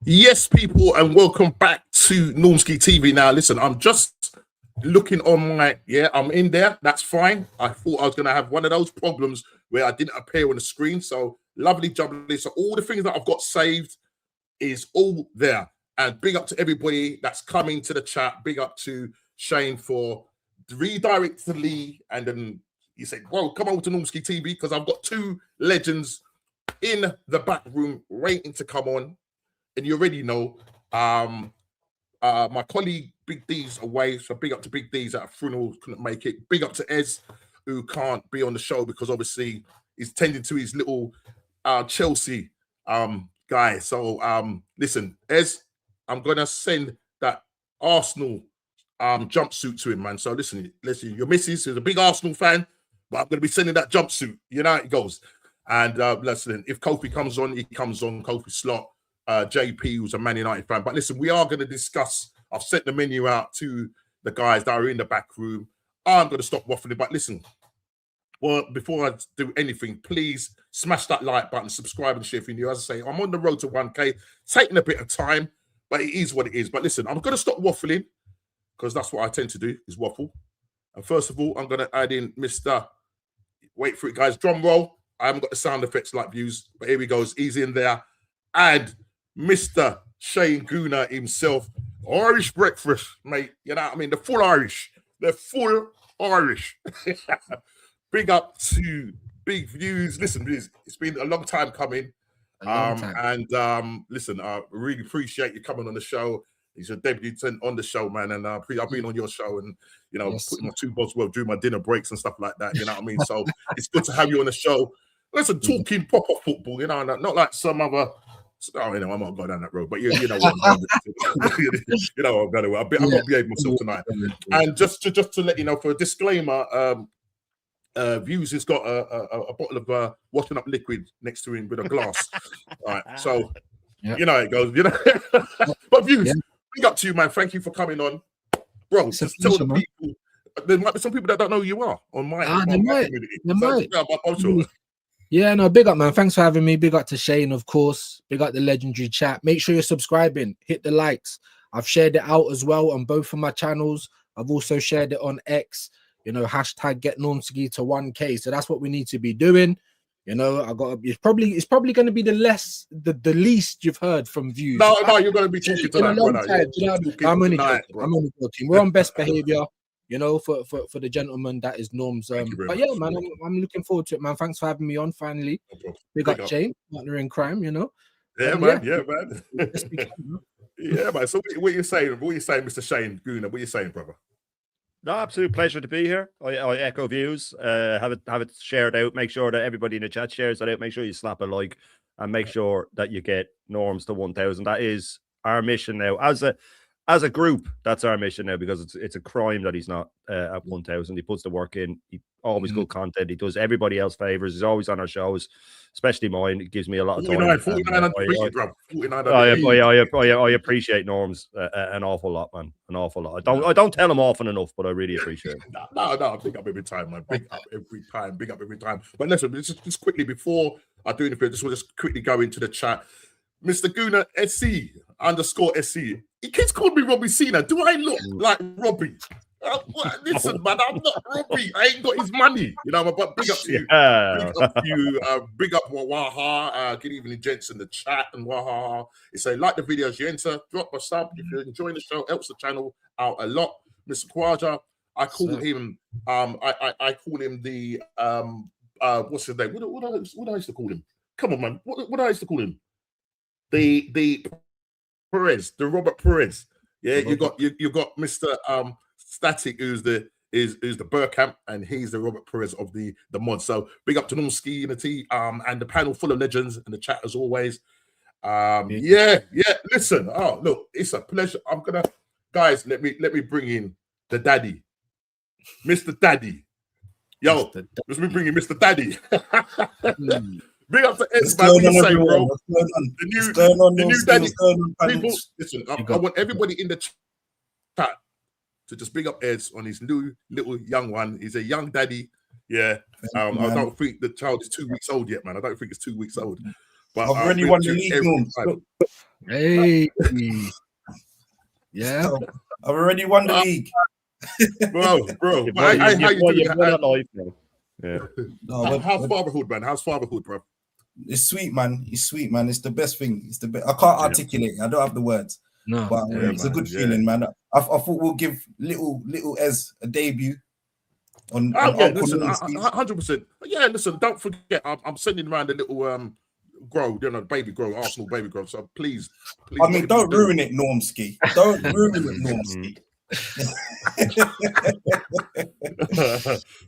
Yes, people, and welcome back to Normski TV. Now, listen, I'm just looking on I'm in there. That's fine. I thought I was going to have one of those problems where I didn't appear on the screen. So, lovely, jubbly. So, all the things that I've got saved is all there. And big up to everybody that's coming to the chat. Big up to Shane for redirecting Lee. And then he said, "Whoa, come on to Normski TV," because I've got two legends in the back room waiting to come on. And you already know, my colleague Big D's away, so big up to Big D's at Bruno couldn't make it. Big up to Ez, who can't be on the show because obviously he's tending to his little Chelsea guy. So listen, Ez, I'm gonna send that Arsenal jumpsuit to him, man. So listen, your missus is a big Arsenal fan, but I'm gonna be sending that jumpsuit. You know how it goes. And listen, if Kofi comes on, he comes on. Kofi slot. JP, who's a Man United fan. But listen, we are going to discuss. I've sent the menu out to the guys that are in the back room. I'm going to stop waffling. But listen, well, before I do anything, please smash that like button, subscribe and share if you're new. As I say, I'm on the road to 1K. Taking a bit of time, but it is what it is. But listen, I'm going to stop waffling because that's what I tend to do, is waffle. And first of all, I'm going to add in Mr. Wait for it, guys. Drum roll. I haven't got the sound effects like views, but here he goes. He's in there. And Mr. Shane Guna himself, Irish breakfast, mate. You know what I mean? The full Irish. They're full Irish. Big up to Big Views. Listen, it's been a long time coming. And listen, I really appreciate you coming on the show. He's a debutant on the show, man. And I've been on your show and, you know, putting my two balls well during my dinner breaks and stuff like that. You know what I mean? So it's good to have you on the show. Listen, talking proper football, you know, not like some other. Oh, you know, I'm not going down that road, but you know what I'm going to do. You know what I'm going to do. I'm going to behave myself tonight. And just to let you know, for a disclaimer, Views has got a bottle of washing up liquid next to him with a glass. All right, so you know how it goes. You know, but Views, big up to you, man. Thank you for coming on, bro. Just tell the people. There might be some people that don't know who you are on my community. They might. Yeah, no, big up, man. Thanks for having me. Big up to Shane, of course. Big up the legendary chat. Make sure you're subscribing. Hit the likes. I've shared it out as well on both of my channels. I've also shared it on X. You know, hashtag get Normski to 1K. So that's what we need to be doing. You know, it's probably going to be the least you've heard from Views. No, you're going to be talking tonight. I'm only joking. We're on best behavior. You know, for the gentleman that is Norms. But yeah, man, I'm looking forward to it, man. Thanks for having me on finally. Big up Jane, partner in crime, you know. Yeah, man. Yeah, man. Yeah, man. So what are you saying? What are you saying, Mr. Shane Guna? What are you saying, brother? No, absolute pleasure to be here. I echo Views. Have it shared out. Make sure that everybody in the chat shares that out. Make sure you slap a like and make sure that you get Norms to 1,000. That is our mission now. As a group, that's our mission now, because it's a crime that he's not at 1,000. He puts the work in. He always good content. He does everybody else favors. He's always on our shows, especially mine. It gives me a lot of time. 49 I appreciate Norms an awful lot, man. An awful lot. I don't tell him often enough, but I really appreciate it. No, big up every time, man. Big up every time. But listen, just quickly before I do anything, just quickly go into the chat. Mr. Guna SC_SC. He keeps calling me Robbie Cena. Do I look like Robbie? Listen, man, I'm not Robbie. I ain't got his money. You know, but big up to you. Big up Waha. Good evening, gents in the chat. And Waha. It's a like the videos you enter. Drop a sub if you're enjoying the show. Helps the channel out a lot. Mr. Kwaja, I call him. I call him the what's his name? What I used to call him? Come on, man. What I used to call him? The Perez, the Robert Perez. Yeah, you got Mr. Static, who's the Burkamp, and he's the Robert Perez of the mod. So big up to Normski Unity, and the panel full of legends in the chat as always. Yeah. Listen, look, it's a pleasure. Guys, let me bring in the daddy, Mr. Daddy. Yo, let me bring in Mr. Daddy. Big up to Ed, man. What you saying, bro? The new daddy. People, listen, I want everybody in the chat to just big up Ed on his new little young one. He's a young daddy. Yeah. I don't think the child is 2 weeks old yet, man. I don't think it's 2 weeks old. But I've already won the league. Hey. Yeah. So, I've already won the league. bro. You've But won, how you doing? you've won at life now. Yeah. No, How's fatherhood, man? How's fatherhood, bro? it's sweet, man. It's sweet, man. It's the best thing. It's the best. I can't articulate. I don't have the words, No. but Yeah, it's a man. good Yeah. feeling, man. I thought we'll give little Ez a debut on Oh yeah, Uncle listen, Louis' team. 100%. Yeah, listen, don't forget, I'm sending around a little grow, baby grow, Arsenal baby grow. So please. I mean, don't ruin it, Normski. Don't ruin it, Normski.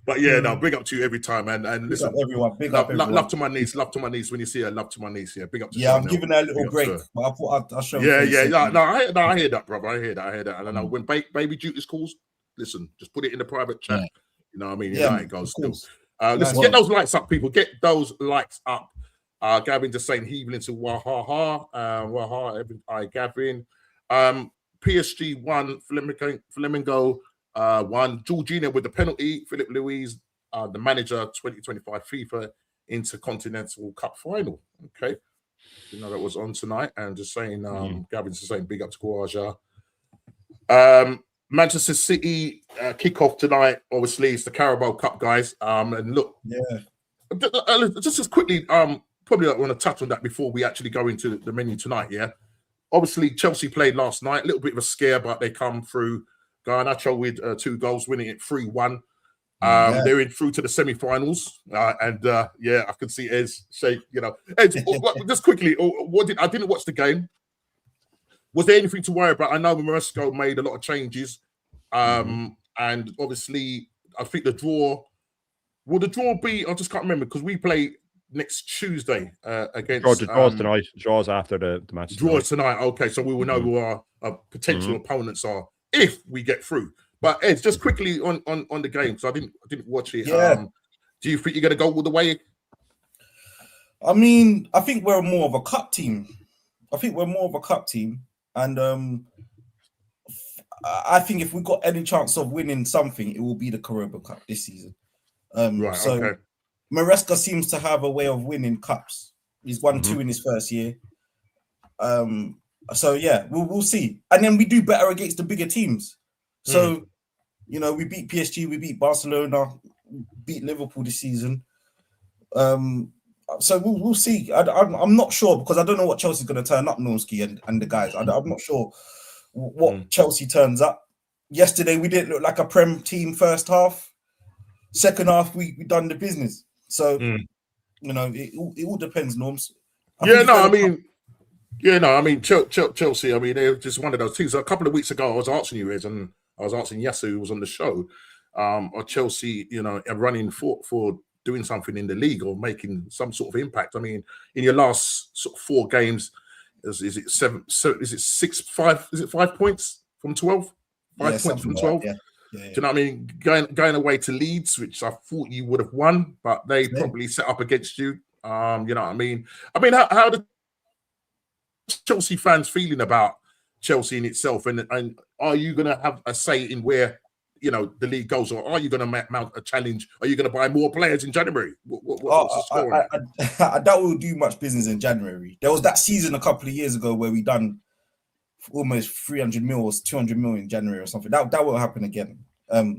But yeah, no, big up to you every time, and Big listen, up everyone. Big up everyone. love to my niece when you see her, love to my niece. Yeah, big up to Yeah, I'm Chanel. giving her a little Big up break, to her. but I thought I'll show. Yeah, her yeah, face. I hear that, brother. I hear that. And I know when baby duties calls, listen, just put it in the private chat. Yeah. You know what I mean? Yeah, You know how it goes of still. course. Listen, Nice. get those likes up, people. Get those likes up. Gavin just saying heaving into Wahaha. Waha, Gavin. PSG 1, Flamingo 1. Jorginho with the penalty. Philip Louise, the manager, 2025 FIFA Intercontinental Cup final. Okay. You know that was on tonight. And just saying, Gavin's just saying big up to Guaja. Manchester City kickoff tonight. Obviously, it's the Carabao Cup, guys. And look, just as quickly, probably I want to touch on that before we actually go into the menu tonight. Yeah, obviously Chelsea played last night. A little bit of a scare, but they come through. Garnacho with 2 goals, winning it 3-1. They're in through to the semi-finals, and I can see Ez shake. Ez, just quickly, I didn't watch the game. Was there anything to worry about? I know Maresco made a lot of changes, and obviously, I think the draw. Will the draw be? I just can't remember because we play next Tuesday against. Draws tonight. Draws after the match. Draws tonight. Okay, so we will know who our potential opponents are if we get through. But Ed, just quickly on the game, because I didn't watch it. Yeah. Do you think you're going to go all the way? I mean, I think we're more of a cup team. And I think if we got any chance of winning something, it will be the Carabao Cup this season. Okay. Maresca seems to have a way of winning cups. He's won 2 in his first year. So yeah, we'll see. And then we do better against the bigger teams. So, we beat PSG, we beat Barcelona, beat Liverpool this season. So we'll see. I'm not sure because I don't know what Chelsea's going to turn up, Normski and the guys. I'm not sure what Chelsea turns up. Yesterday, we didn't look like a Prem team first half. Second half, we done the business. So, it all depends, Norms. Chelsea, I mean, they're just one of those teams. So a couple of weeks ago, I was asking you, Ed, and I was asking Yasu, who was on the show, are Chelsea, are running for doing something in the league or making some sort of impact? I mean, in your last sort of 4 games, is it 7? So is it 5? Is it 5 points from 12? 5 points from 12? Yeah. Do you know what I mean? Going away to Leeds, which I thought you would have won, but they probably set up against you. You know what I mean? How the Chelsea fans feeling about Chelsea in itself, and are you going to have a say in where the league goes, or are you going to mount a challenge? Are you going to buy more players in January? What's the score? I doubt we'll do much business in January. There was that season a couple of years ago where we done almost 300 mil or 200 mil in January or something. That will happen again. But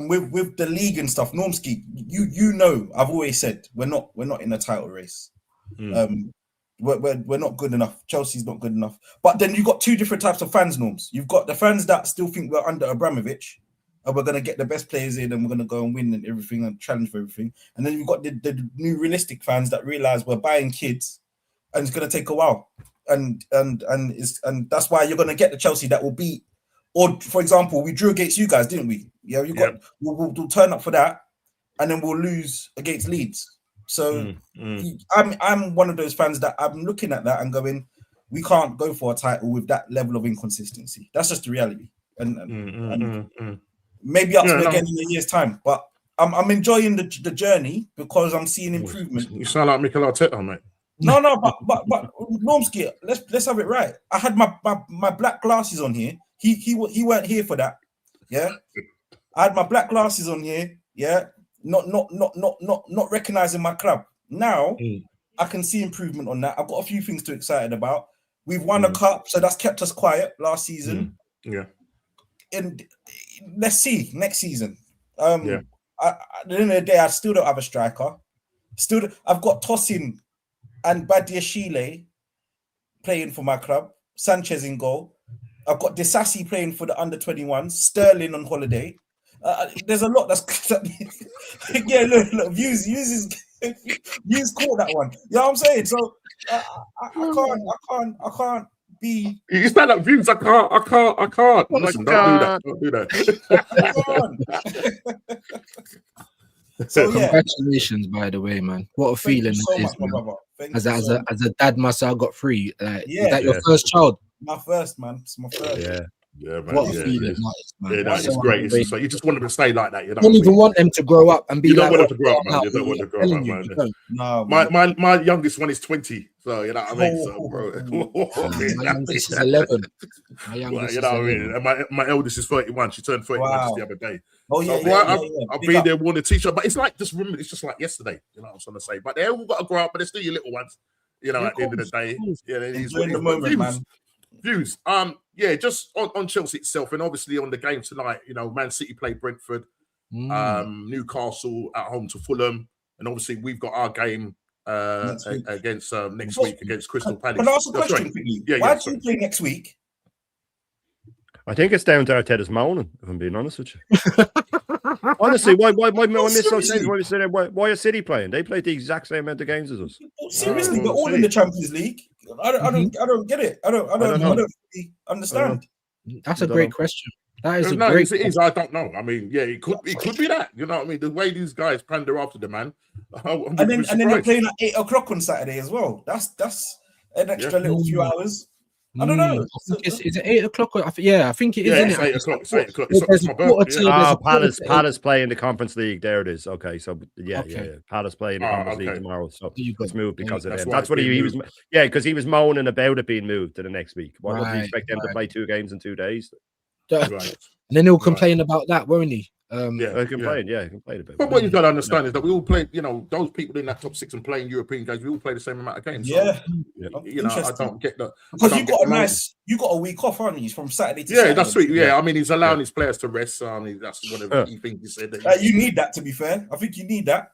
with the league and stuff, Normski, I've always said we're not in a title race. We're not good enough. Chelsea's not good enough. But then you've got 2 different types of fans, Norms. You've got the fans that still think we're under Abramovich and we're going to get the best players in and we're going to go and win and everything and challenge for everything. And then you've got the new realistic fans that realize we're buying kids and it's going to take a while. And that's why you're going to get the Chelsea that will beat. Or, for example, we drew against you guys, didn't we? Yeah, we'll turn up for that, and then we'll lose against Leeds. So I'm one of those fans that I'm looking at that and going, we can't go for a title with that level of inconsistency. That's just the reality. And maybe up to again in a year's time. But I'm enjoying the journey because I'm seeing improvement. You sound like Mikel Arteta, mate. No, but Normski, let's have it right. I had my black glasses on here. He weren't here for that. Yeah, I had my black glasses on here. Yeah, not recognizing my club. Now I can see improvement on that. I've got a few things to excited about. We've won a cup, so that's kept us quiet last season. Yeah. And let's see next season. Yeah. At the end of the day, I still don't have a striker. I've got Tosin and Badiashile playing for my club. Sanchez in goal. I've got Disasi playing for the under-21s. Sterling on holiday. There's a lot that's yeah. Look, views caught that one. You know what I'm saying? So I can't be. You stand up views. I can't. Listen, don't do that. So yeah. Congratulations, by the way, man. What a Thank feeling you so that much, is, my man. brother. As a dad myself, I got 3. Like, Yeah. is that your first child? My first, man. It's my first. Yeah, man. What a feeling that is, man. Yeah, That's it's so great. It's great. just like, you just want them to stay like that. You don't even want them to grow up and be You don't like, want them to grow up, man. You don't want them to grow up, man. You don't. No, man. My youngest one is 20, so you know what I mean. So, bro, My youngest is 11. My well, youngest you is know what I 11. mean. And my eldest is 31. She turned 31 just the other day. Oh yeah, So, I've been there, worn a t-shirt, but it's like just remember, it's just like yesterday. You know what I'm trying to say. But they all got to grow up, but they're still your little ones. You know, at the end of the day, yeah, enjoying the moment, man. Views. Yeah, just on Chelsea itself, and obviously on the game tonight. You know, Man City play Brentford, Newcastle at home to Fulham, and obviously we've got our game against next week against Crystal Palace. Can I ask a question quickly? Yeah, Why do you play next week? I think it's down to Arteta's moaning, if I'm being honest with you. Honestly, why are City playing? They played the exact same amount of games as us. Seriously, we're all in the Champions League. I don't get it. I don't really understand. That's a great question. That is it is. I don't know. I mean, yeah, it could be that. You know what I mean? The way these guys pander after the man. And then they're playing at 8 o'clock on Saturday as well. That's an extra little few hours. I don't know. Is it 8 o'clock? I think it is. Yeah, it's 8 o'clock. It's 8 o'clock. It's my birthday. Palace play in the Conference League. There it is. Okay, so yeah. Palace play in the Conference League tomorrow. So it's moved because of them. That's what he was. Yeah, because he was moaning about it being moved to the next week. What do you expect them to play 2 games in 2 days? And then he'll complain about that, won't he? He complained about it. But what you've got to understand is that we all play, you know, those people in that top 6 and playing European games, we all play the same amount of games. Yeah. So, you know, I don't get that. Because you got a week off, aren't you? From Saturday to Saturday. That's sweet. Yeah, I mean, he's allowing his players to rest. That's whatever he thinks he said. You need that, to be fair. I think you need that.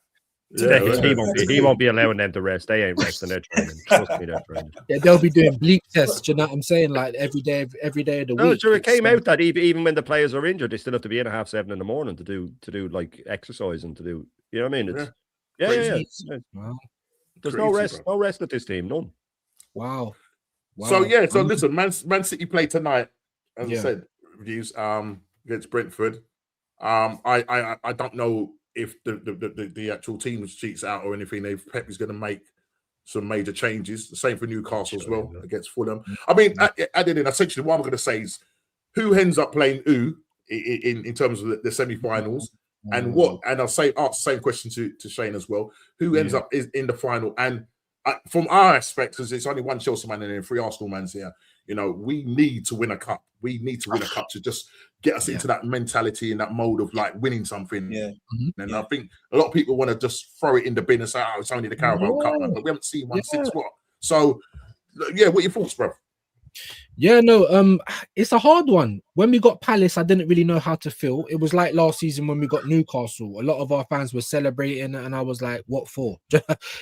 He won't be allowing them to rest. They ain't resting their training. Trust me, they're training. Yeah, they'll be doing bleep tests. You know what I'm saying? Like every day of the week. No, sure. It came out that even when the players are injured, they still have to be in at 7:30 in the morning to do like exercise and to do. You know what I mean? It's Wow. There's no rest at this team. None. Wow. So so listen, Man City play tonight. As I said, reviews against Brentford. I don't know if the actual team sheets out or anything. Pep is going to make some major changes. The same for Newcastle as well against Fulham. I mean, essentially what I'm going to say is who ends up playing who in terms of the semi-finals and what. And I'll ask the same question to Shane as well. Who ends up in the final? And from our aspect, because it's only one Chelsea man and then 3 Arsenal mans here. You know, we need to win a cup. We need to win a cup to just get us into that mentality and that mode of like winning something. Yeah. And I think a lot of people want to just throw it in the bin and say, "Oh, it's only the Carabao Cup," man. But we haven't seen one since what? So, yeah, what are your thoughts, bro? Yeah, no, it's a hard one. When we got Palace, I didn't really know how to feel. It was like last season when we got Newcastle. A lot of our fans were celebrating, and I was like, what for?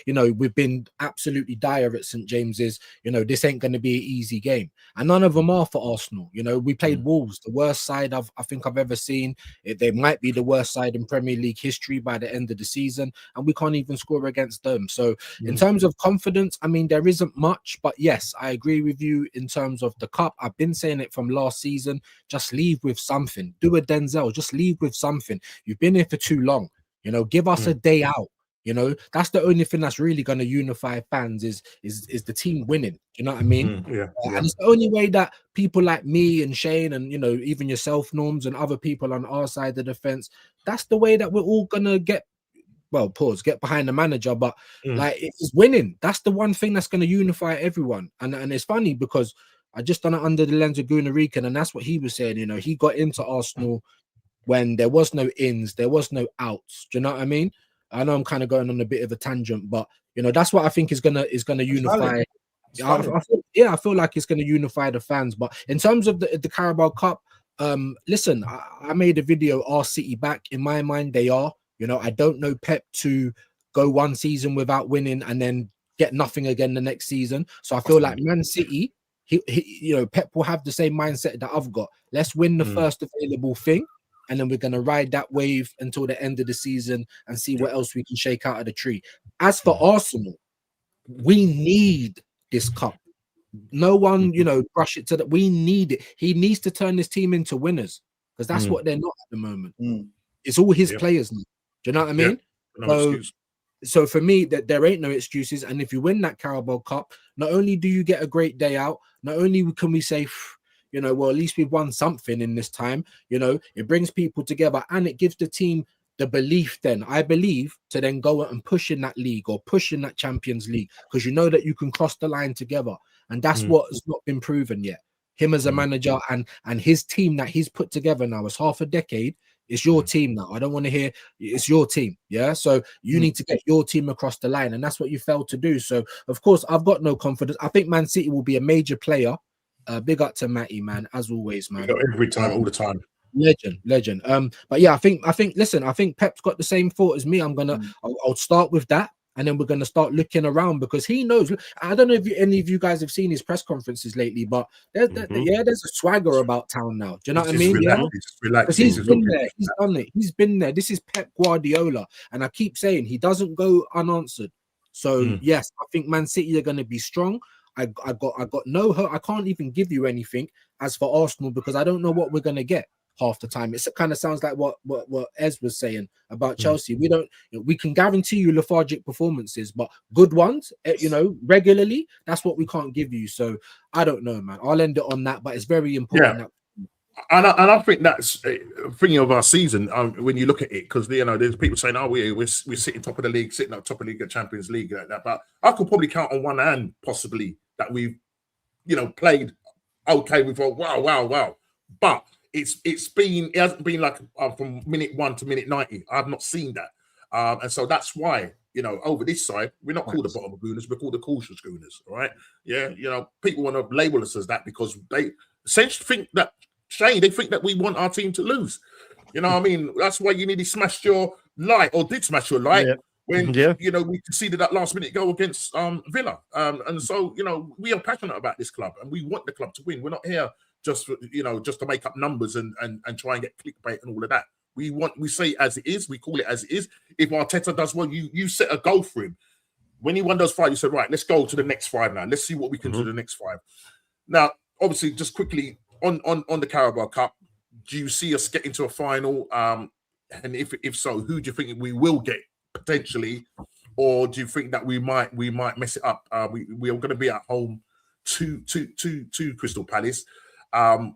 You know, we've been absolutely dire at St. James's. You know, this ain't going to be an easy game. And none of them are for Arsenal. You know, we played Wolves, the worst side I think I've ever seen. They might be the worst side in Premier League history by the end of the season, and we can't even score against them. So in terms of confidence, I mean, there isn't much, but yes, I agree with you in terms of the cup. I've been saying it from last season. Just leave with something. Do a Denzel. Just leave with something. You've been here for too long. You know, give us a day out. You know, that's the only thing that's really going to unify fans is the team winning. You know what I mean? And it's the only way that people like me and Shane and, you know, even yourself, Norms, and other people on our side of the fence, that's the way that we're all going to get behind the manager. But like, it's winning. That's the one thing that's going to unify everyone. And it's funny because I just done it under the lens of Gunnar Rican, and that's what he was saying. You know, he got into Arsenal when there was no ins, there was no outs. Do you know what I mean? I know I'm kind of going on a bit of a tangent, but you know, that's what I think is gonna unify. I feel like it's gonna unify the fans. But in terms of the Carabao Cup, listen, I made a video. Are City back? In my mind, they are. You know, I don't know Pep to go one season without winning and then get nothing again the next season. So I feel like Man City, he you know, Pep will have the same mindset that I've got. Let's win the first available thing, and then we're gonna ride that wave until the end of the season and see what else we can shake out of the tree. As for Arsenal, we need this cup. No one, you know, brush it to that. We need it. He needs to turn this team into winners because that's what they're not at the moment. It's all his players now. Do you know what I mean? So for me, that there ain't no excuses. And if you win that Carabao Cup, not only do you get a great day out, not only can we say, you know, well, at least we've won something in this time. You know, it brings people together and it gives the team the belief then, I believe, to then go and push in that league or push in that Champions League, because you know that you can cross the line together. And that's what has not been proven yet. Him as a manager and his team that he's put together now is half a decade. It's your team now. I don't want to hear it's your team. Yeah. So you need to get your team across the line. And that's what you failed to do. So, of course, I've got no confidence. I think Man City will be a major player. Big up to Matty, man, as always, man. Every time, all the time. Legend. But yeah, I think listen, I think Pep's got the same thought as me. I'll start with that, and then we're gonna start looking around because he knows. I don't know if any of you guys have seen his press conferences lately, but there's a swagger about town now. Do you know what I mean? Because he's been there, he's done it, he's been there. This is Pep Guardiola, and I keep saying he doesn't go unanswered. So yes, I think Man City are gonna be strong. I got no hope. I can't even give you anything as for Arsenal because I don't know what we're gonna get half the time. It kind of sounds like what Ez was saying about Chelsea. We can guarantee you lethargic performances, but good ones, you know, regularly, that's what we can't give you. So I don't know, man. I'll end it on that, but it's very important. And I think that's thinking of our season when you look at it, because you know there's people saying, "Oh, we're sitting top of the league, sitting at top of the league, at Champions League like that." But I could probably count on one hand, possibly, that we've, you know, played okay. We thought, wow, but it hasn't been like from minute 1 to minute 90. I've not seen that, and so that's why, you know, over this side we're not called the bottom of schooners, we're called the cautious schooners, all right? Yeah, you know, people want to label us as that because they essentially think that. Shane, they think that we want our team to lose. You know what I mean? That's why you nearly smashed your light, or did smash your light, when you know we conceded that last minute goal against Villa. And so, you know, we are passionate about this club and we want the club to win. We're not here just for, you know, just to make up numbers and try and get clickbait and all of that. We say it as it is, we call it as it is. If Arteta does well, you set a goal for him. When he won those 5, you said, right, let's go to the next 5 now. Let's see what we can do the next 5. Now, obviously, just quickly, on the Carabao Cup, do you see us getting to a final? And if so, who do you think we will get potentially, or do you think that we might mess it up? We are going to be at home to Crystal Palace.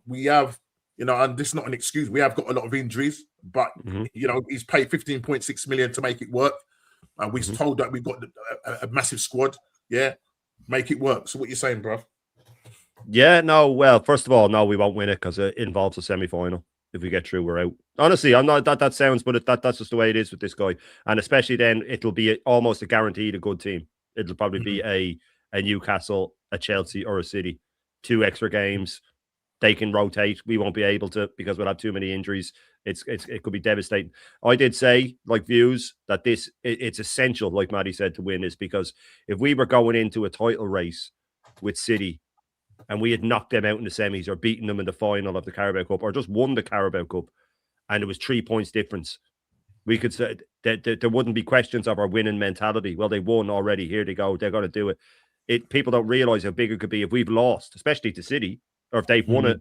We have, you know, and this is not an excuse. We have got a lot of injuries, but you know, he's paid 15.6 million to make it work, and we're told that we've got a massive squad. Yeah, make it work. So what you saying, bro? Yeah, no, well, first of all, no, we won't win it because it involves a semi-final. If we get through, we're out. Honestly, I'm not that sounds, but that's just the way it is with this guy. And especially then, it'll be almost a guaranteed a good team. It'll probably be a Newcastle, a Chelsea, or a City. 2 extra games. They can rotate. We won't be able to because we'll have too many injuries. It could be devastating. I did say, like Views, that it's essential, like Maddie said, to win this, because if we were going into a title race with City and we had knocked them out in the semis or beaten them in the final of the Carabao Cup or just won the Carabao Cup and it was 3 points difference, we could say that there wouldn't be questions of our winning mentality. Well, they won already. Here they go. They're going to do it. People don't realise how big it could be if we've lost, especially to City, or if they've won it.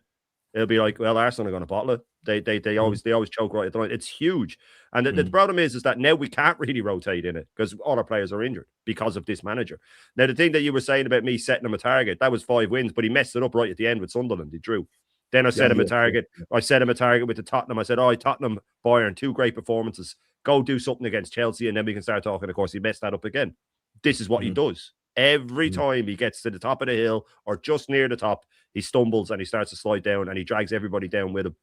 It'll be like, well, Arsenal are going to bottle it. They always choke right at the line. It's huge. And the problem is that now we can't really rotate in it because all our players are injured because of this manager. Now, the thing that you were saying about me setting him a target, that was 5 wins, but he messed it up right at the end with Sunderland. He drew. Then I set him a target. I set him a target with the Tottenham. I said, Tottenham, Bayern, 2 great performances. Go do something against Chelsea, and then we can start talking. Of course, he messed that up again. This is what he does. Every time he gets to the top of the hill or just near the top, he stumbles and he starts to slide down and he drags everybody down with him.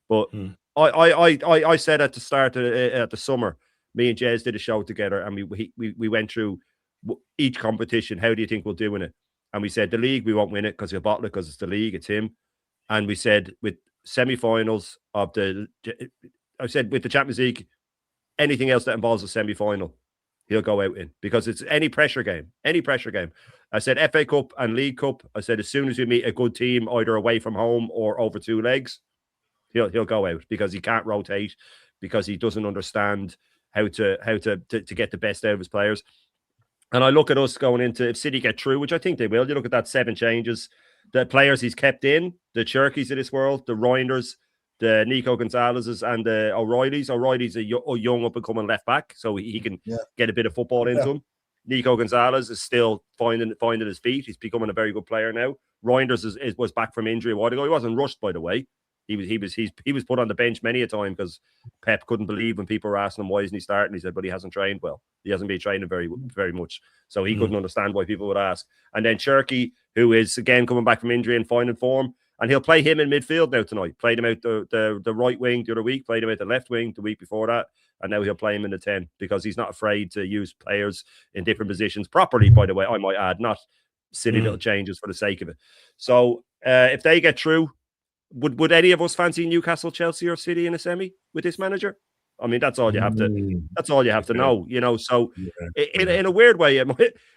But I said at the start at the summer, Me and Jez did a show together, and we went through each competition. How do you think we'll do in it? And we said the league, we won't win it because we'll bottle it because it's the league, it's him. And we said with semi-finals of I said with the Champions League, anything else that involves a semi-final, he'll go out in because it's any pressure game. I said FA Cup and League Cup. I said as soon as we meet a good team, either away from home or over 2 legs, he'll go out because he can't rotate, because he doesn't understand how to get the best out of his players. And I look at us going into, if City get through, which I think they will, you look at that 7 changes, the players he's kept in, the Cherkis of this world, the Reinders, the Nico Gonzalez's and the O'Reillys. O'Reilly's a young up-and-coming left-back, so he can get a bit of football into him. Nico Gonzalez is still finding his feet. He's becoming a very good player now. Reinders was back from injury a while ago. He wasn't rushed, by the way. He was put on the bench many a time because Pep couldn't believe when people were asking him why isn't he starting. He said, but he hasn't trained well. He hasn't been training very much, so he couldn't understand why people would ask. And then Cherky, who is again coming back from injury and finding form, and he'll play him in midfield now tonight. Played him out the right wing the other week. Played him out the left wing the week before that, and now he'll play him in the 10 because he's not afraid to use players in different positions properly. By the way, I might add, not silly little changes for the sake of it. So if they get through. Would any of us fancy Newcastle, Chelsea, or City in a semi with this manager? I mean, that's all you have to. That's all you have to know, you know. So, in a weird way,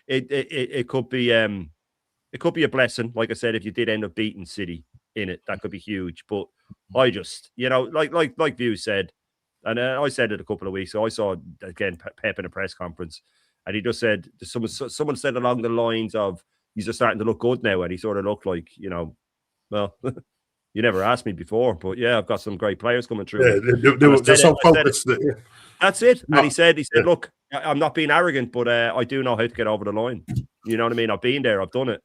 it could be a blessing. Like I said, if you did end up beating City in it, that could be huge. But I just, you know, like View said, and I said it a couple of weeks ago. I saw again Pep in a press conference, and he just said someone said along the lines of, "He's just starting to look good now," and he sort of looked like, you know, well. You never asked me before, but yeah, I've got some great players coming through. Yeah, they're so focused. That's it. No. And he said, look, I'm not being arrogant, but I do know how to get over the line. You know what I mean? I've been there, I've done it.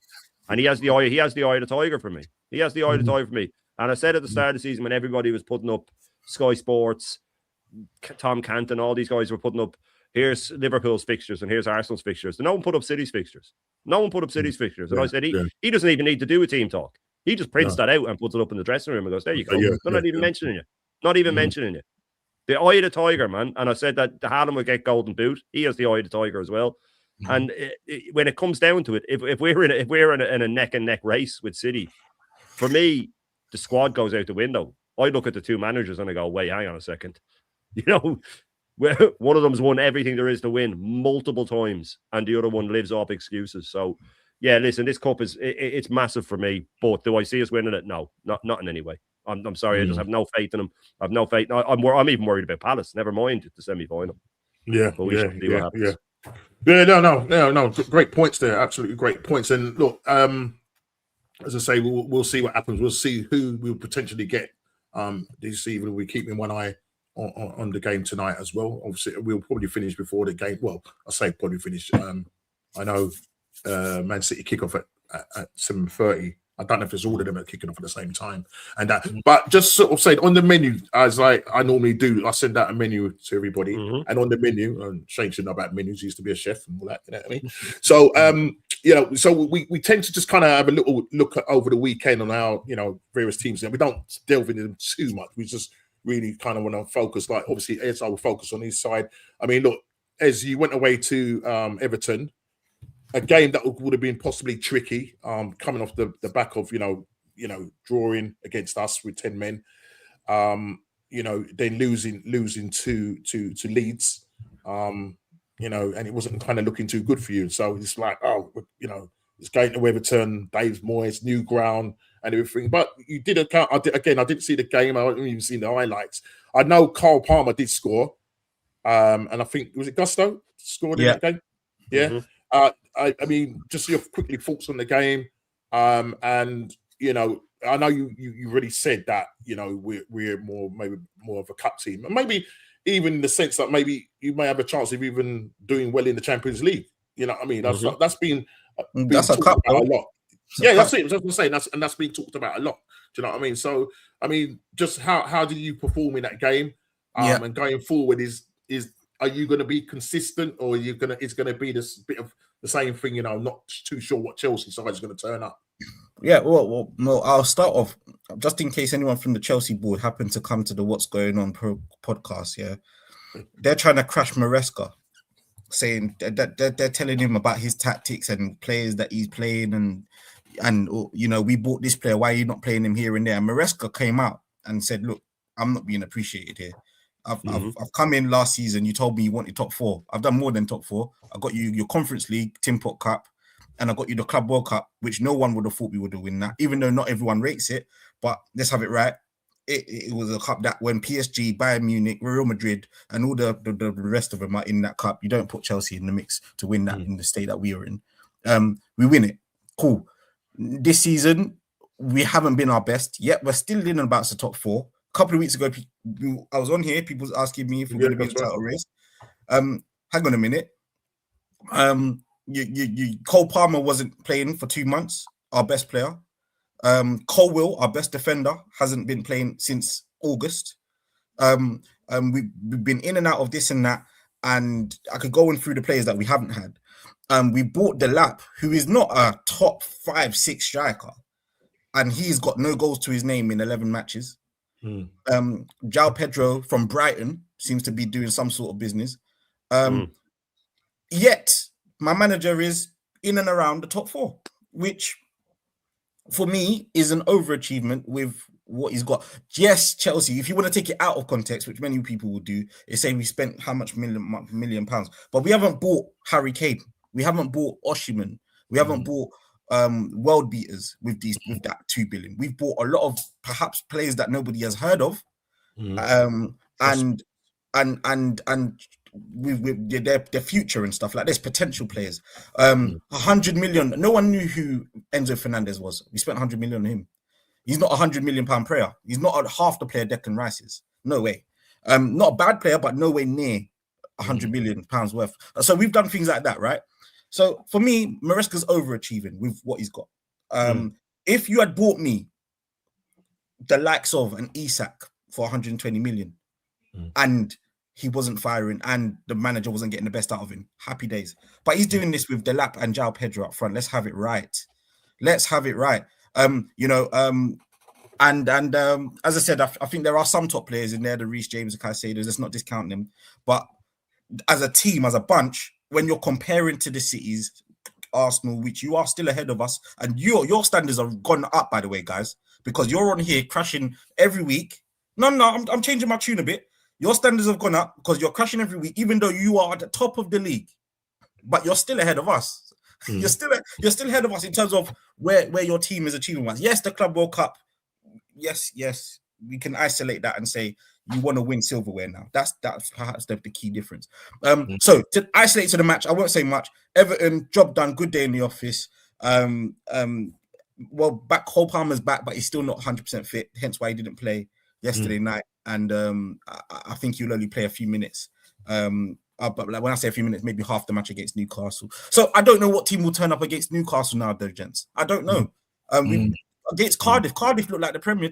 And he has the eye of the tiger for me. He has the eye of the tiger for me. And I said at the start of the season when everybody was putting up Sky Sports, Tom Canton, all these guys were putting up, here's Liverpool's fixtures and here's Arsenal's fixtures. And no one put up City's fixtures. And I said, he doesn't even need to do a team talk. He just prints that out and puts it up in the dressing room and goes, there you go. They're not even mentioning you. Not even mentioning you. The eye of the tiger, man. And I said that the Haaland would get golden boot. He has the eye of the tiger as well. And when it comes down to it, if we're in a neck and neck race with City, for me, the squad goes out the window. I look at the 2 managers and I go, wait, hang on a second. You know, one of them's won everything there is to win multiple times, and the other one lives off excuses. So. Yeah, listen, this cup it's massive for me, but do I see us winning it? No, not in any way. I'm sorry, I just have no faith in them. I have no faith. I'm even worried about Palace. Never mind the semi-final. Yeah, but we should see what happens. No. Great points there. Absolutely great points. And look, as I say, we'll see what happens. We'll see who we'll potentially get this evening. We're keeping one eye on the game tonight as well. Obviously, we'll probably finish before the game. Well, I say probably finish. I know. Man City kick off at 7:30. I don't know if it's all of them are kicking off at the same time, and that. But just sort of saying on the menu, as I normally do, I send out a menu to everybody, and on the menu, and Shane should know about menus. He used to be a chef and all that. You know what I mean? So, you know, so we tend to just kind of have a little look over the weekend on our, you know, various teams. And we don't delve into them too much. We just really kind of want to focus. Like obviously, as I will focus on his side. I mean, look, as you went away to Everton. A game that would have been possibly tricky, coming off the back of you know drawing against us with 10 men, you know, then losing to Leeds, you know, and it wasn't kind of looking too good for you. So it's like, oh, you know, it's going to Everton, Dave Moyes, new ground and everything. But you did account. I didn't see the game. I haven't even seen the highlights. I know Cole Palmer did score, and I think was it Gusto scored in that game. Yeah. I mean, just your quickly thoughts on the game, and you know, I know you already said that you know we're maybe more of a cup team, and maybe even in the sense that maybe you may have a chance of even doing well in the Champions League. You know what I mean? That's been that's a cup about a lot. Yeah, that's it. That's what I'm saying. That's been talked about a lot. Do you know what I mean? So I mean, just how do you perform in that game? And going forward is. Are you going to be consistent, or it's going to be this bit of the same thing? You know, not too sure what Chelsea side is going to turn up. Yeah, well, I'll start off just in case anyone from the Chelsea board happened to come to the What's Going On podcast. Yeah, they're trying to crash Maresca, saying that they're telling him about his tactics and players that he's playing, and you know, we bought this player, why are you not playing him here and there? And Maresca came out and said, look, I'm not being appreciated here. I've come in last season, you told me you wanted top 4. I've done more than top 4. I got you your Conference League, Tin Pot Cup, and I got you the Club World Cup, which no one would have thought we would have won that, even though not everyone rates it. But let's have it right. It was a cup that when PSG, Bayern Munich, Real Madrid, and all the rest of them are in that cup, you don't put Chelsea in the mix to win that in the state that we are in. We win it. Cool. This season, we haven't been our best, yet we're still in about the top 4. A couple of weeks ago, I was on here, people was asking me if we're going to be in the title race. Hang on a minute. Cole Palmer wasn't playing for 2 months, our best player. Colwill, our best defender, hasn't been playing since August. We've been in and out of this and that, and I could go on through the players that we haven't had. We bought Delap, who is not a top 5-6 striker, and he's got no goals to his name in 11 matches. João Pedro from Brighton seems to be doing some sort of business. Yet my manager is in and around the top 4, which for me is an overachievement with what he's got. Yes, Chelsea, if you want to take it out of context, which many people will do, is saying we spent how much million pounds, but we haven't bought Harry Kane, we haven't bought Osimhen, we haven't bought world beaters with that 2 billion. We've bought a lot of perhaps players that nobody has heard of, and with their future and stuff like this, potential players. 100 million. No one knew who Enzo Fernandez was. We spent 100 million on him. He's not a 100 million pound player. He's not half the player Declan Rice is. No way. Not a bad player, but no way near 100 million pounds worth. So we've done things like that, right? So for me, Maresca's overachieving with what he's got. If you had bought me the likes of an Isak for 120 million and he wasn't firing and the manager wasn't getting the best out of him, happy days. But he's doing this with Delap and João Pedro up front. Let's have it right. Let's have it right. As I said, I think there are some top players in there, the Reece James and Caicedo. Let's not discount them. But as a team, as a bunch, when you're comparing to the cities, Arsenal, which you are still ahead of us, and your standards have gone up, by the way, guys, because you're on here crashing every week. No, I'm changing my tune a bit. Your standards have gone up because you're crashing every week, even though you are at the top of the league, but you're still ahead of us. You're still ahead of us in terms of where your team is achieving ones. Yes, the Club World Cup. Yes, we can isolate that and say you want to win silverware now. That's perhaps the key difference. So to isolate to the match, I won't say much. Everton, job done, good day in the office. Cole Palmer's back, but he's still not 100% fit, hence why he didn't play yesterday night. And I think he'll only play a few minutes. But like when I say a few minutes, maybe half the match against Newcastle. So I don't know what team will turn up against Newcastle now, though, gents. I don't know. Against Cardiff looked like the Premier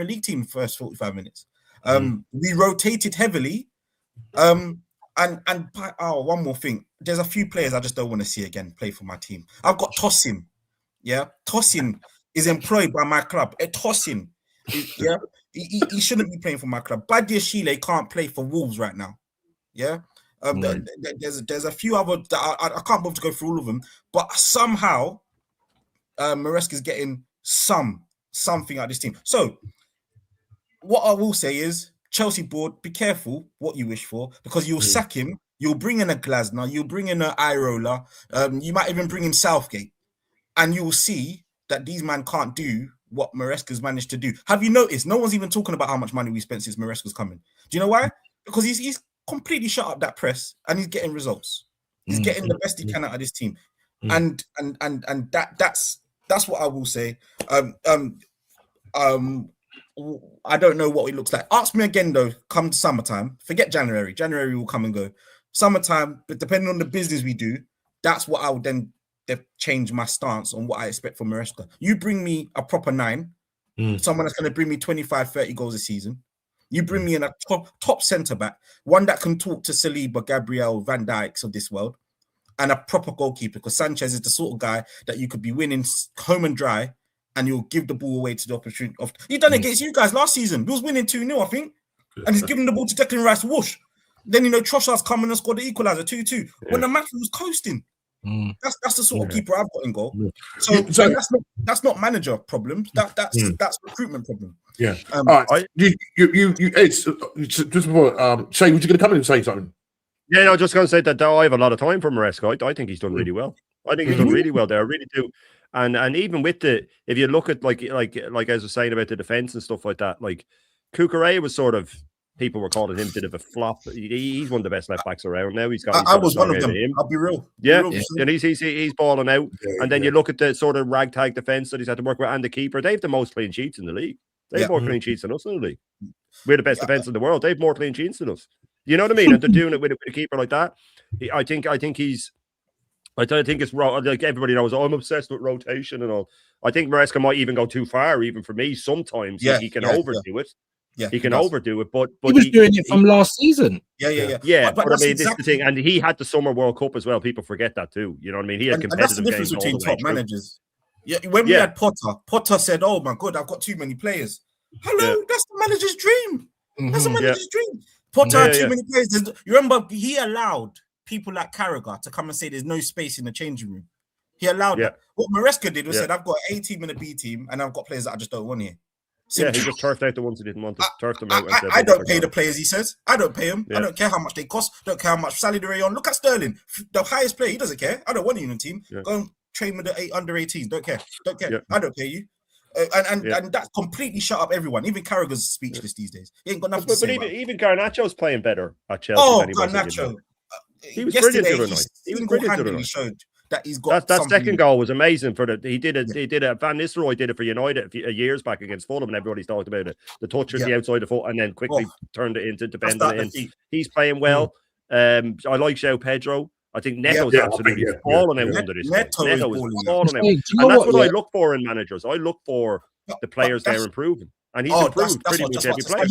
League team first 45 minutes. We rotated heavily. One more thing. There's a few players I just don't want to see again play for my team. I've got Tosin. Yeah, Tosin is employed by my club. Tosin, yeah, he shouldn't be playing for my club. Badiashile can't play for Wolves right now. Yeah. There's a few other that I can't bother to go through all of them, but somehow Maresca's getting something out of this team. So what I will say is, Chelsea board, be careful what you wish for, because you'll sack him, you'll bring in a Glasner, you'll bring in an Irola, you might even bring in Southgate, and you will see that these men can't do what Maresca's managed to do. Have you noticed? No one's even talking about how much money we spent since Maresca's coming. Do you know why? Because he's completely shut up that press and he's getting results. He's getting the best he can out of this team. And that's what I will say. I don't know what it looks like. Ask me again though, come summertime. Forget January. January will come and go. Summertime, but depending on the business we do, that's what I would then change my stance on what I expect from Maresca. You bring me a proper 9, someone that's going to bring me 25, 30 goals a season. You bring me in a top centre back, one that can talk to Saliba, Gabriel, Van Dijks of this world, and a proper goalkeeper, because Sanchez is the sort of guy that you could be winning home and dry, and you'll give the ball away to the opportunity of. He done it against you guys last season. He was winning 2-0, I think, and he's giving the ball to Declan Rice. Whoosh. Then Trossard's come in and scored the equalizer 2-2 when the match was coasting. That's the sort of keeper I've got in goal. So that's not manager problems. That's recruitment problem. Yeah. All right. It's just before Shay, was you going to come in and say something? Yeah, no, just going to say that I have a lot of time for Maresca. I think he's done really well. I think he's done really well there. I really do. And even with if you look at like as I was saying about the defense and stuff like that, like Cucurella was sort of, people were calling him a bit of a flop. He's one of the best left backs around now. I was one of them. I'll be real. Yeah, and he's balling out. And then you look at the sort of ragtag defense that he's had to work with, and the keeper. They have the most clean sheets in the league. They have more clean sheets than us in the league. We're the best defense in the world. They have more clean sheets than us. You know what I mean? And they're doing it with a keeper like that. I think it's like everybody knows. I'm obsessed with rotation and all. I think Maresca might even go too far, even for me. Sometimes he can overdo it. Yeah, he can overdo it, but he was doing it from last season. Yeah. But I mean, this is the thing, and he had the Summer World Cup as well. People forget that too. You know what I mean? He had competitive and that's the difference between top managers. Yeah, when we had Potter said, "Oh my God, I've got too many players." Hello, that's the manager's dream. That's the manager's dream. Potter had too many players. You remember he allowed people like Carragher to come and say there's no space in the changing room. He allowed that. What Maresca did was said, "I've got an A team and a B team, and I've got players that I just don't want here." Yeah, he just turfed out the ones he didn't want to. Turfed them out. I don't pay the players, he says. I don't pay them. I don't care how much they cost. Don't care how much salary they're on. Look at Sterling, the highest player. He doesn't care. I don't want you in the team. Go and train with the under 18s. Don't care. I don't pay you. And that completely shut up everyone. Even Carragher's speechless these days. He ain't got nothing to say. But even Garnacho's playing better at Chelsea. Oh, Garnacho. He was brilliant the other night. He was brilliant the other night. Showed that he's got that second goal was amazing for he did it. Van Nistelrooy did it for United years back against Fulham, and everybody's talked about it. The touch at the outside of the foot, and then quickly turned it into defending it in. He's playing well. I like João Pedro. I think Neto's absolutely falling out under this. Neto is falling out, and that's what I look for in managers. I look for the players they're improving, and he's improved pretty much every player.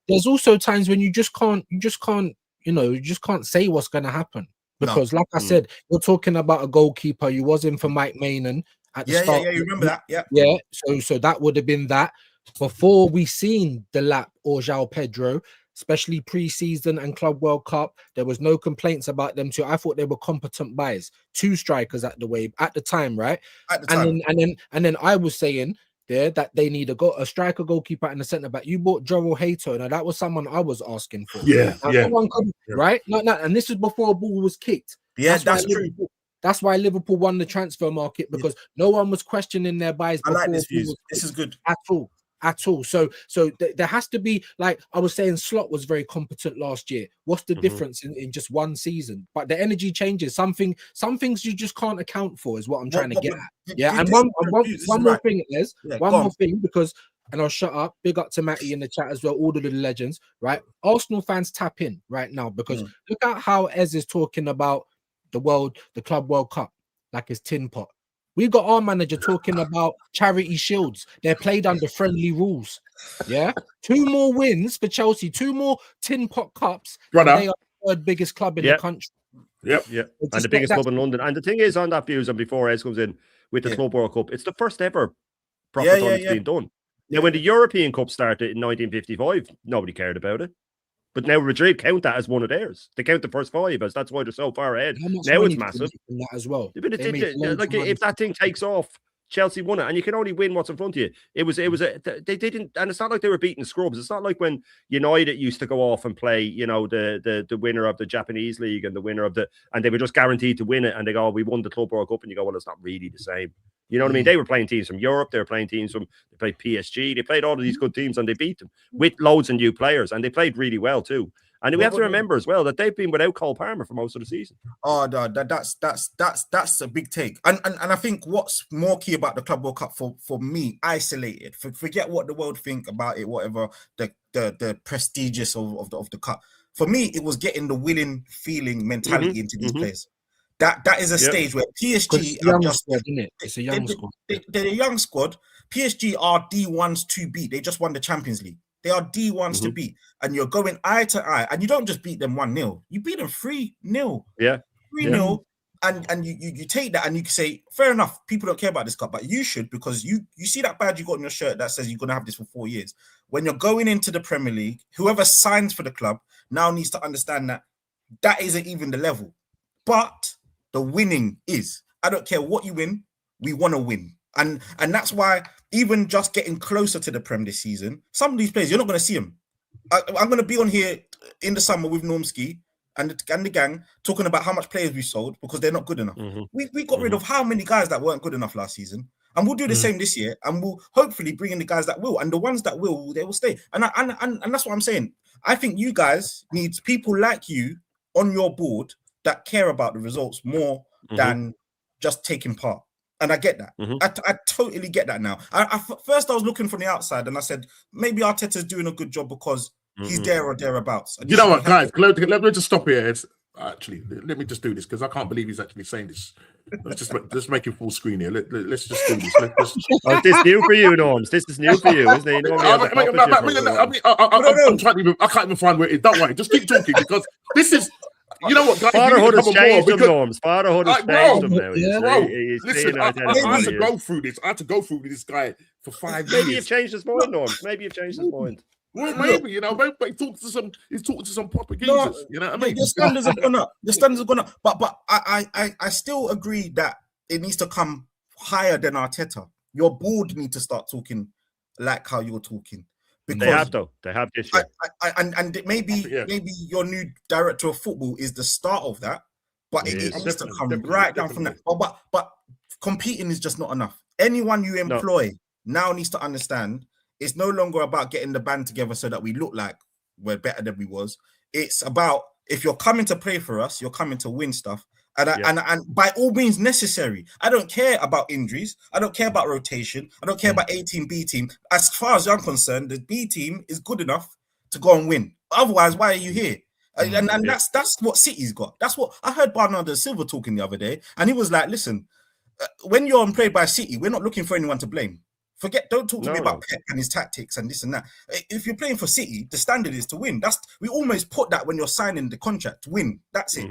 There's also times when you just can't say what's going to happen. Because, like I said, you're talking about a goalkeeper. You was in for Mike Mainen at the start. Yeah, you remember that? Yeah. So that would have been that before we seen Delap or João Pedro, especially pre-season and Club World Cup. There was no complaints about them too. I thought they were competent buys. 2 strikers at the time, right? At the time. And then I was saying there that they need a striker, goalkeeper, and a centre back. You bought Joel Hato. Now that was someone I was asking for. Right? No, and this is before a ball was kicked. Yeah, that's true. That's why Liverpool won the transfer market, because no one was questioning their buys. I like this view. This is good at all. So there has to be, like I was saying, Slot was very competent last year. What's the difference in just one season? But the energy changes. Some things you just can't account for is what I'm trying to get at. Yeah, and one more thing, Les. One more thing, because, and I'll shut up. Big up to Matty in the chat as well, all of the legends, right? Arsenal fans tap in right now, because look at how Ez is talking about the Club World Cup like it's tin pot. We've got our manager talking about charity shields. They're played under friendly rules. Yeah. 2 more wins for Chelsea, 2 more tin pot cups. They are the 3rd biggest club in the country. Yep. And the biggest club in London. And the thing is, on that views, and before Ez comes in with the Club World Cup, it's the first ever proper time it's been done. Now, when the European Cup started in 1955, nobody cared about it. But now Madrid count that as one of theirs. They count the first 5 as that's why they're so far ahead. Now it's massive. That as well. But if that thing takes off, Chelsea won it, and you can only win what's in front of you. They didn't, and it's not like they were beating scrubs. It's not like when United used to go off and play, the winner of the Japanese league and the winner of and they were just guaranteed to win it, and they go, we won the Club World Cup, and you go, well, it's not really the same. You know what I mean? They were playing teams from Europe. They were playing teams they played PSG. They played all of these good teams, and they beat them with loads of new players, and they played really well too. And we have to remember as well that they've been without Cole Palmer for most of the season. Oh no, that's a big take. And I think what's more key about the Club World Cup for me, isolated. Forget what the world think about it, whatever the prestigious of the cup. For me, it was getting the winning feeling mentality into these players. That is a stage where PSG are just squad, isn't it? It's a young squad. They're a young squad. PSG are D1s to beat. They just won the Champions League. They are D1s to beat. And you're going eye to eye. And you don't just beat them 1-0. You beat them 3-0. Yeah. 3-0. and you take that and you can say, fair enough, people don't care about this cup, but you should, because you see that badge you got on your shirt that says you're going to have this for 4 years. When you're going into the Premier League, whoever signs for the club now needs to understand that that isn't even the level, but the winning is. I don't care what you win, we want to win. And that's why even just getting closer to the Prem this season, some of these players, you're not going to see them. I'm going to be on here in the summer with Normski and the gang talking about how much players we sold because they're not good enough. We got rid of how many guys that weren't good enough last season, and we'll do the same this year, and we'll hopefully bring in the guys that will, and the ones that will, they will stay. And that's what I'm saying. I think you guys need people like you on your board that care about the results more than just taking part. And I get that. I totally get that now. First I was looking from the outside and I said, maybe Arteta's doing a good job because he's there or thereabouts. And you know what, guys? Let me just stop here. Actually, let me just do this because I can't believe he's actually saying this. Let's just make him full screen here. Let's just do this. Oh, this is new for you, Norms. This is new for you, isn't it? I'm trying to I can't even find where it is. Don't worry. Just keep talking because this is. You know what, guys? Fatherhood has changed them, Norms. Fatherhood has changed them now. Listen, I had to go through this. I had to go through with this guy for 5 years. Maybe you've changed his mind, Norms. Maybe you've changed his mind. Well, maybe, maybe he's talking to some proper geezers. You know what I mean? The standards have gone up. The standards have gone up. But I still agree that it needs to come higher than Arteta. Your board need to start talking like how you're talking. Because they have, though. They have this year. And maybe your new director of football is the start of that, but it needs to come right down from that. But competing is just not enough. Anyone you employ now needs to understand it's no longer about getting the band together so that we look like we're better than we was. It's about, if you're coming to play for us, you're coming to win stuff. And by all means necessary. I don't care about injuries. I don't care about rotation. I don't care about A team, B team. As far as I'm concerned, the B team is good enough to go and win. Otherwise, why are you here? And that's what City's got. That's what I heard Bernardo Silva talking the other day. And he was like, listen, when you're employed by City, we're not looking for anyone to blame. Don't talk to me about Pep and his tactics and this and that. If you're playing for City, the standard is to win. We almost put that when you're signing the contract, win. That's it.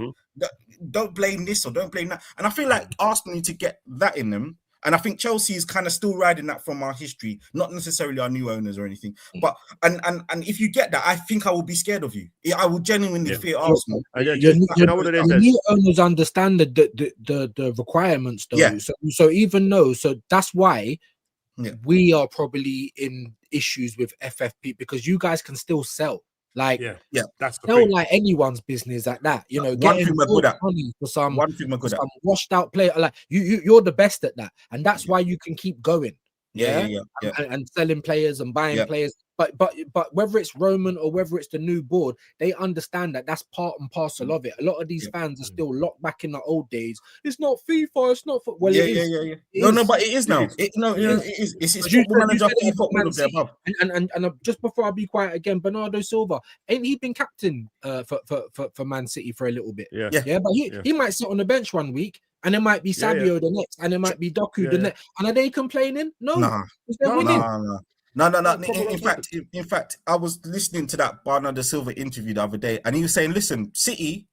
Don't blame this or don't blame that. And I feel like Arsenal need to get that in them. And I think Chelsea is kind of still riding that from our history, not necessarily our new owners or anything. But and if you get that, I think I will be scared of you. I will genuinely fear Arsenal. You know what it is? The new owners understand the requirements, though. Yeah. So even though, that's why. We are probably in issues with FFP because you guys can still sell. Like, that's the sell thing. like anyone's business at that. You know, one thing we're good at. Money for some Some washed out player. Like you're the best at that, and that's why you can keep going. And selling players and buying players. But whether it's Roman or whether it's the new board, they understand that that's part and parcel of it. A lot of these fans are still locked back in the old days. It's not FIFA. It's not. Well, it is. No, but it is now. It is. It's Football Manager, FIFA, all of the above. And just before I be quiet again, Bernardo Silva, ain't he been captain for Man City for a little bit? Yeah. But he might sit on the bench one week. And it might be Sabio the next, and it might be Doku the next. And are they complaining? No, they're winning. No. In fact, I was listening to that Bernardo Silva interview the other day, and he was saying, "Listen, City,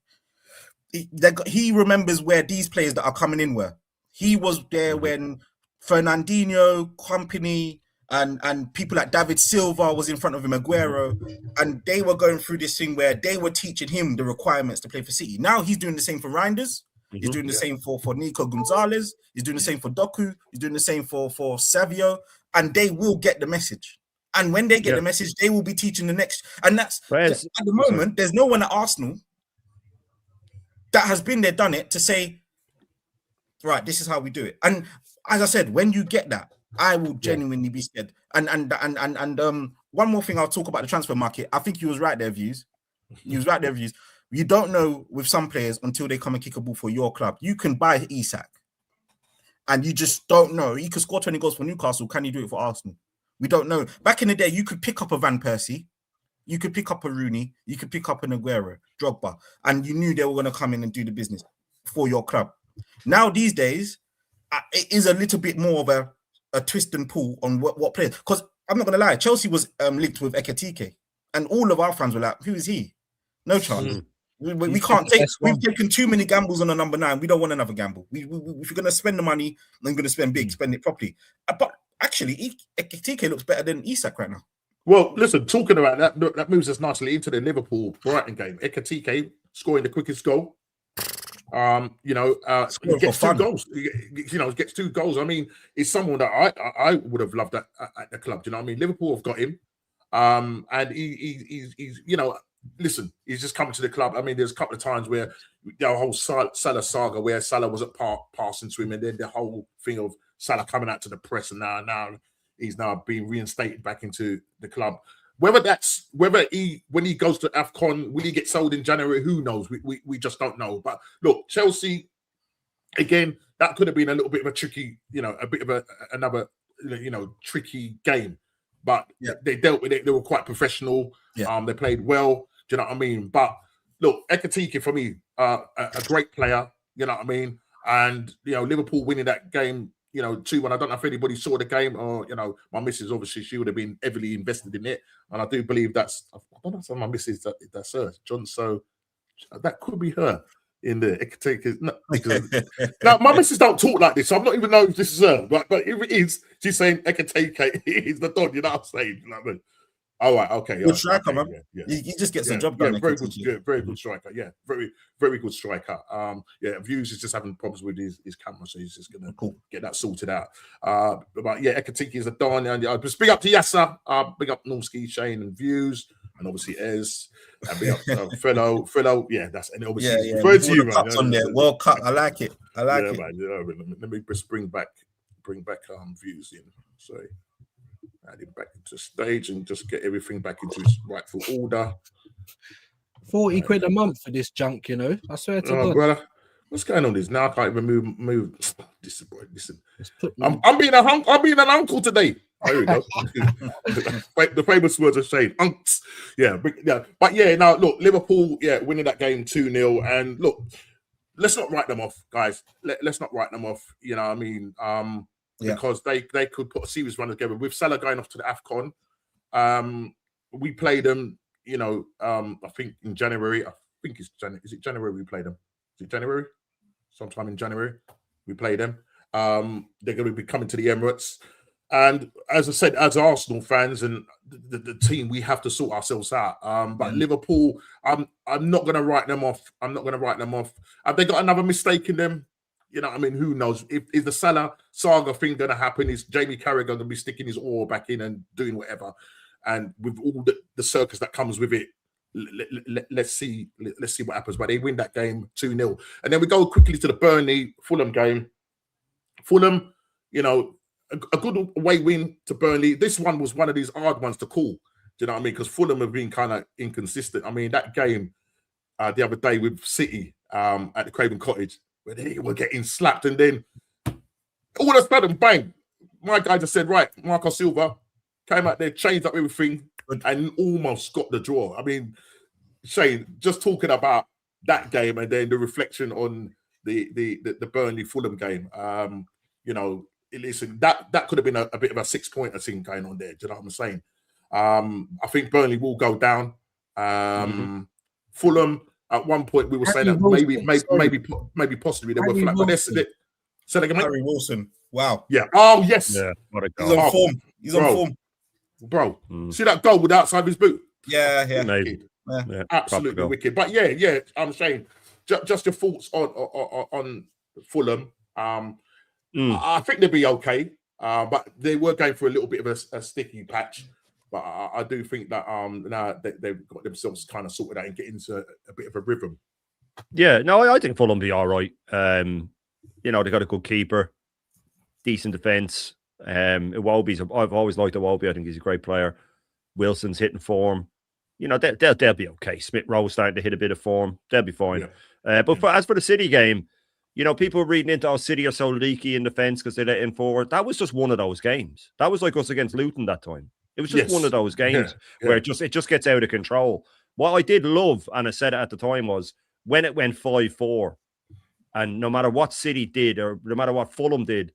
he remembers where these players that are coming in were. He was there when Fernandinho, Company, and people like David Silva was in front of him, Aguero, and they were going through this thing where they were teaching him the requirements to play for City. Now he's doing the same for Reinders. He's doing the same for Nico Gonzalez. He's doing the same for Doku. He's doing the same for Savio. And they will get the message. And when they get the message, they will be teaching the next. And that's at the moment, there's no one at Arsenal that has been there, done it to say, right, this is how we do it. And as I said, when you get that, I will genuinely be scared. And one more thing I'll talk about the transfer market. I think he was right there, Views. You don't know with some players until they come and kick a ball for your club. You can buy Isak, and you just don't know. He could score 20 goals for Newcastle. Can he do it for Arsenal? We don't know. Back in the day, you could pick up a Van Persie, you could pick up a Rooney, you could pick up an Aguero, Drogba, and you knew they were going to come in and do the business for your club. Now, these days, it is a little bit more of a twist and pull on what players. Because I'm not going to lie, Chelsea was linked with Ekitike, and all of our fans were like, who is he? No chance. We can't take. We've taken too many gambles on a number 9. We don't want another gamble. We if you're going to spend the money, then you're going to spend big, spend it properly. But actually, TK looks better than Isak right now. Well, listen, talking about that moves us nicely into the Liverpool-Brighton game. Ekitike scoring the quickest goal. He gets 2 goals. Gets 2 goals. I mean, it's someone that I would have loved at the club. Do you know what I mean? Liverpool have got him, and he's listen, he's just coming to the club. I mean, there's a couple of times where the whole Salah saga, where Salah wasn't passing to him, and then the whole thing of Salah coming out to the press, and now he's now being reinstated back into the club. Whether when he goes to AFCON, will he get sold in January? Who knows? We just don't know. But look, Chelsea, again, that could have been a little bit of a tricky, a bit of another tricky game. But they dealt with it. They were quite professional. Yeah. They played well. Do you know what I mean? But look, Ekitike for me, a great player. You know what I mean? And Liverpool winning that game, 2-1. I don't know if anybody saw the game, or my missus, obviously she would have been heavily invested in it, and I do believe I don't know if my missus that's her, John. So that could be her in the Ekitike. Now my missus don't talk like this, so I'm not even know if this is her. But if it is, she's saying Ekitike is the Don. You know what I'm saying? You know what I mean? All right, okay. Good striker, man. Yeah. He just gets the job done. Yeah, very good striker. Yeah, very, very good striker. Views is just having problems with his camera, so he's just gonna get that sorted out. But yeah, Ekitike is a darn. And just big up to Yasser, big up Norski, Shane, and Views, and obviously Ez, and big up fellow. Yeah, that's and obviously referred to you, man. On there, World Cup. I like it. Man. Let me just bring back Views in. Sorry. Add him back into stage and just get everything back into its rightful order. 40 quid a month for this junk, I swear to God. Brother, what's going on? This now I can't even move. Listen. I'm being an uncle today. Oh, here we go. The famous words of Shane. Unks. But now look, Liverpool, winning that game 2-0, and look, let's not write them off, guys. Let's not write them off. You know what I mean? Because they could put a serious run together. With Salah going off to the AFCON, we played them, I think in January. I think it's January. Is it January we played them? Is it January? Sometime in January we played them. They're going to be coming to the Emirates. And as I said, as Arsenal fans and the team, we have to sort ourselves out. But Liverpool, I'm not going to write them off. Have they got another mistake in them? You know what I mean? Who knows? Is the Salah saga thing going to happen? Is Jamie Carragher going to be sticking his oar back in and doing whatever? And with all the circus that comes with it, let's see what happens. But they win that game 2-0. And then we go quickly to the Burnley-Fulham game. Fulham, a good away win to Burnley. This one was one of these hard ones to call. Do you know what I mean? Because Fulham have been kind of inconsistent. I mean, that game the other day with City at the Craven Cottage, where they were getting slapped, and then all of a sudden, bang! My guy just said, "Right, Marco Silva came out there, changed up everything, and almost got the draw." I mean, Shane, just talking about that game, and then the reflection on the Burnley Fulham game. Listen, that could have been a bit of a 6-pointer thing going on there. Do you know what I'm saying? I think Burnley will go down. Fulham. At one point, we were saying that maybe possibly they were flat. But say that again, mate. Harry Wilson. Wow. Yeah. Oh, yes. Yeah. What a goal. He's on form. He's on form. Bro, see that goal with the outside of his boot? Yeah. Absolutely wicked. But I'm saying, just your thoughts on Fulham. I think they'll be okay. But they were going for a little bit of a sticky patch. But I do think that now they've got themselves kind of sorted out and get into a bit of a rhythm. Yeah, no, I think Fulham will be all right. They got a good keeper, decent defence. Iwobi's, I've always liked Iwobi. I think he's a great player. Wilson's hitting form. They'll be okay. Smith Rowe starting to hit a bit of form. They'll be fine. Yeah. As for the City game, people are reading into how City are so leaky in defence because they let in forward. That was just one of those games. That was like us against Luton that time. It was just one of those games where it just gets out of control. What I did love, and I said it at the time, was when it went 5-4, and no matter what City did or no matter what Fulham did,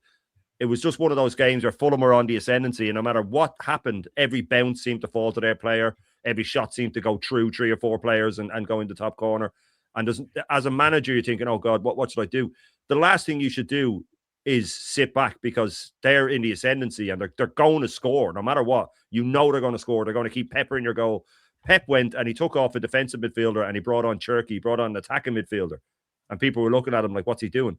it was just one of those games where Fulham were on the ascendancy, and no matter what happened, every bounce seemed to fall to their player. Every shot seemed to go through 3 or 4 players and go in the top corner. And as a manager, you're thinking, oh God, what should I do? The last thing you should do is sit back, because they're in the ascendancy and they're going to score no matter what. You know they're going to score. They're going to keep peppering your goal. Pep went and he took off a defensive midfielder and he brought on Cherky. He brought on an attacking midfielder. And people were looking at him like, what's he doing?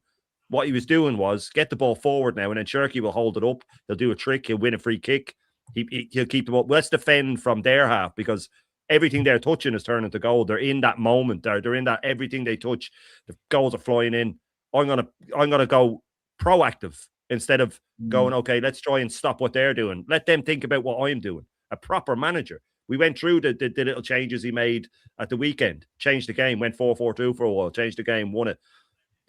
What he was doing was get the ball forward now, and then Cherky will hold it up. He'll do a trick. He'll win a free kick. He'll keep the ball. Let's defend from their half, because everything they're touching is turning to goal. They're in that moment. They're in that everything they touch, the goals are flying in. I'm gonna go proactive instead of going, okay, let's try and stop what they're doing. Let them think about what I'm doing. A proper manager. We went through the little changes he made at the weekend. Changed the game. Went 4-4-2 for a while. Changed the game. Won it.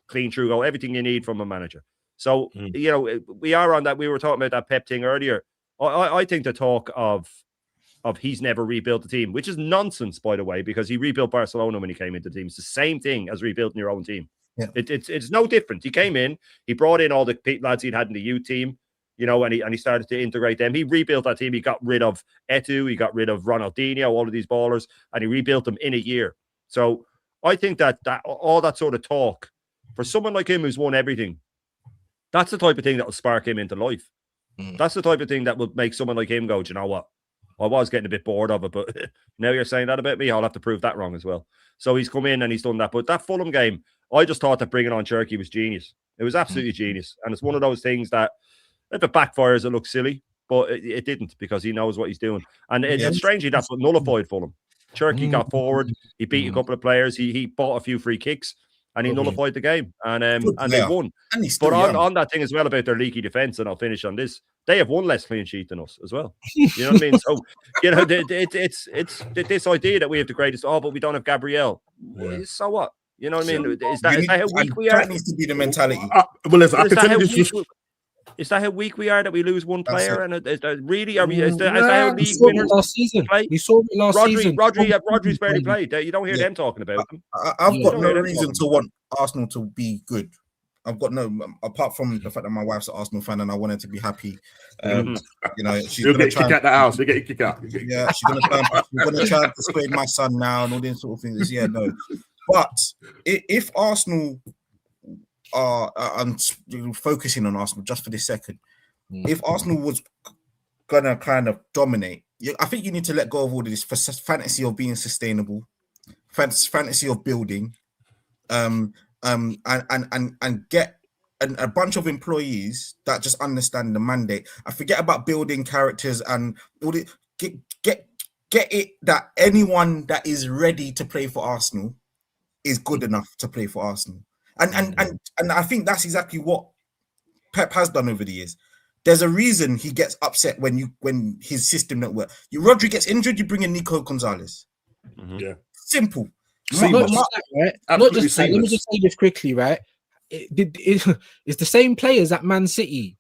Clean through goal. Everything you need from a manager. So you know, we are on that. We were talking about that Pep thing earlier. I think the talk of he's never rebuilt the team, which is nonsense, by the way, because he rebuilt Barcelona when he came into the team. It's the same thing as rebuilding your own team. Yeah. It's no different. He came in, he brought in all the lads he'd had in the youth team, you know, and he started to integrate them. He rebuilt that team. He got rid of Etu, he got rid of Ronaldinho, all of these ballers, and he rebuilt them in a year. So I think that all that sort of talk, for someone like him who's won everything, that's the type of thing that will spark him into life. That's the type of thing that will make someone like him go, do you know what? I was getting a bit bored of it, but now you're saying that about me, I'll have to prove that wrong as well. So he's come in and he's done that. But that Fulham game, I just thought that bringing on Cherky was genius. It was absolutely genius. And it's one of those things that, if it backfires, it looks silly, but it didn't, because he knows what he's doing. And strangely, that's what nullified Fulham. Cherky got forward. He beat a couple of players. He bought a few free kicks, and he nullified the game. And they won. But on that thing as well about their leaky defence, and I'll finish on this, they have one less clean sheet than us as well. You know what I mean? So, you know, it's this idea that we have the greatest, but we don't have Gabriel. So what? You know what I mean? Is that how weak we are? That needs to be the mentality. Is that how weak we are, that we lose one player? And is that really? Are we? Is that how league winners last season? We saw it last season. Rodri's barely played. You don't hear them talking about them. I've got no reason to want Arsenal to be good. I've got no, apart from the fact that my wife's an Arsenal fan and I want her to be happy. You know, she's gonna kick out the house. You'll get kicked out. Yeah, she's gonna try and persuade my son now and all these sort of things. Yeah, no. But if Arsenal are, I'm focusing on Arsenal just for this second. If Arsenal was gonna kind of dominate, I think you need to let go of all of this fantasy of being sustainable, fantasy of building, and get a bunch of employees that just understand the mandate. I forget about building characters and all the get it that anyone that is ready to play for Arsenal is good enough to play for Arsenal. And I think that's exactly what Pep has done over the years. There's a reason he gets upset when his system don't work. Rodri gets injured, you bring in Nico Gonzalez. Yeah, simple. Not just that, right? Not just that. Let me just say this quickly, right? It's the same players at Man City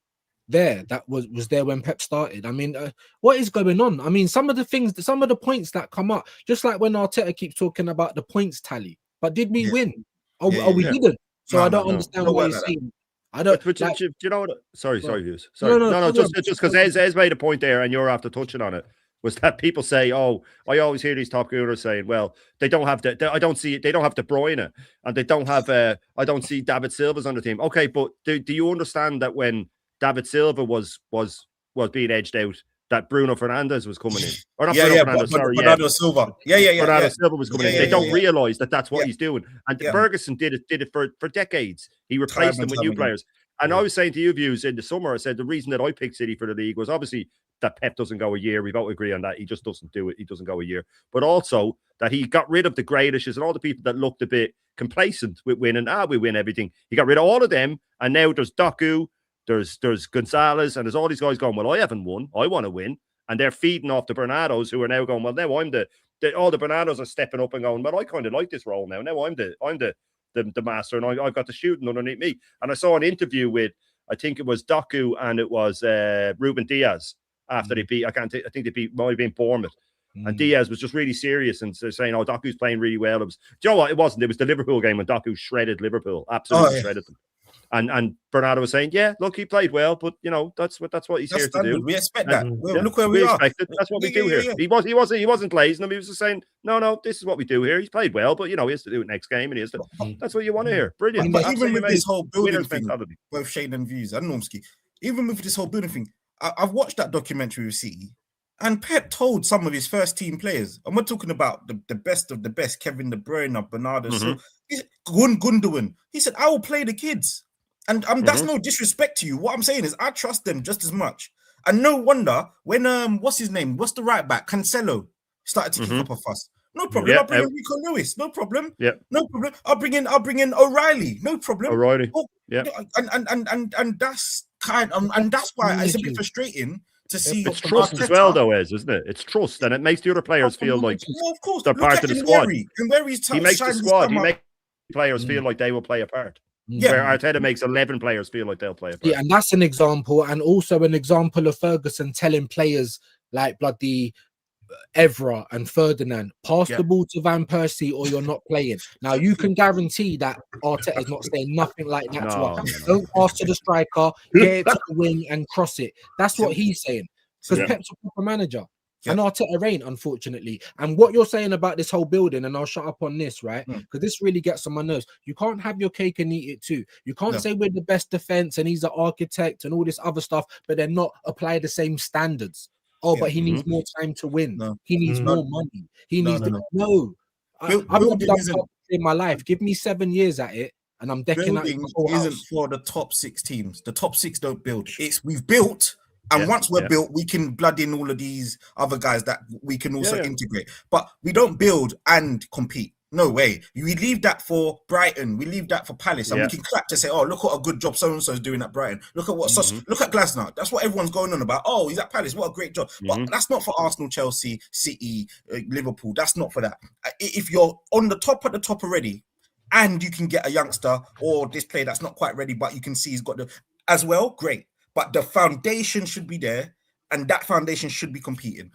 there that was there when Pep started. I mean, what is going on? I mean, some of the points that come up, just like when Arteta keeps talking about the points tally, but did we win? We didn't. So I don't understand what he's saying. I don't. But do you know what? Sorry, Hughes. Sorry. No. Just because Ez made a point there, and you're after touching on it, was that people say, "Oh, I always hear these top gooners saying, well, they don't have I don't see. They don't have De Bruyne, and they don't have. I don't see David Silva's on the team. Okay, but do you understand that when David Silva was being edged out, that Bruno Fernandes was coming in, or not? Bernardo Silva. Bernardo Silva was coming in. They don't realize that that's what he's doing. And Ferguson did it for decades. He replaced them with new players. And I was saying to you, Views, in the summer, I said the reason that I picked City for the league was obviously that Pep doesn't go a year. We both agree on that. He just doesn't do it. He doesn't go a year. But also that he got rid of the Grealishes and all the people that looked a bit complacent with winning. We win everything. He got rid of all of them. And now there's Doku, there's Gonzalez, and there's all these guys going, well, I haven't won. I want to win. And they're feeding off the Bernardos, who are now going, well, now I'm all the Bernardos are stepping up and going, well, I kind of like this role now. Now I'm the master, and I've got the shooting underneath me. And I saw an interview with, I think it was Doku and it was Ruben Diaz after they beat, I think they beat, might have been Bournemouth. And Diaz was just really serious and saying, oh, Doku's playing really well. Do you know what? It wasn't. It was the Liverpool game when Doku shredded Liverpool. Absolutely shredded them. And Bernardo was saying, yeah, look, he played well, but you know, that's what he's here standard. to do. We expect that. Well, Yeah, look where we are. expect it. That's what we do here. He wasn't glazing him. He was just saying, no, this is what we do here. He's played well, but you know, he has to do it next game, and he has to. That's what you want to hear. Brilliant. But even with this whole building Winners thing, mentality. both Shane and Views and Normski, even with this whole building thing, I've watched that documentary with City, and Pep told some of his first team players, and we're talking about the best of the best, Kevin De Bruyne, Bernardo, Gundogan. He said, "I will play the kids." And that's no disrespect to you. What I'm saying is I trust them just as much. And no wonder when what's his name? What's the right back? Cancelo started to kick up a fuss. No problem. Yeah, I'll bring in Rico Lewis. No problem. Yeah. No problem. I'll bring in O'Reilly. No problem. O'Reilly. Oh, yeah. And that's and that's why it's a bit frustrating to see. It's trust as well, though, isn't it? It's trust, and it makes the other players feel like of course. they're part of the squad. And where he makes the squad. He makes players feel like they will play a part. Yeah. Where Arteta makes 11 players feel like they'll play a part. Yeah, and that's an example, and also an example of Ferguson telling players like bloody Evra and Ferdinand, pass the ball to Van Persie or you're not playing. Now you can guarantee that Arteta's not saying nothing like that to us. Don't pass to the striker, get it to the wing and cross it. That's what he's saying. Because Pep's a proper manager. And Arteta ain't, unfortunately. And what you're saying about this whole building, and I'll shut up on this, right? Because this really gets on my nerves. You can't have your cake and eat it too. You can't say we're the best defense and he's an architect and all this other stuff, but then not apply the same standards. Oh, but he needs more time to win. He needs more money. He needs I've never done in my life. Give me 7 years at it, and I'm decking out the whole house. Isn't for the top 6 teams. The top 6 don't build. We've built. And once we're built, we can blood in all of these other guys that we can also integrate. But we don't build and compete. No way. We leave that for Brighton. We leave that for Palace. And we can clap to say, oh, look what a good job so-and-so is doing at Brighton. Look at what look at Glasner. That's what everyone's going on about. Oh, he's at Palace. What a great job. But that's not for Arsenal, Chelsea, City, Liverpool. That's not for that. If you're on the top at the top already, and you can get a youngster or this player that's not quite ready, but you can see he's got the as well, great. But the foundation should be there, and that foundation should be competing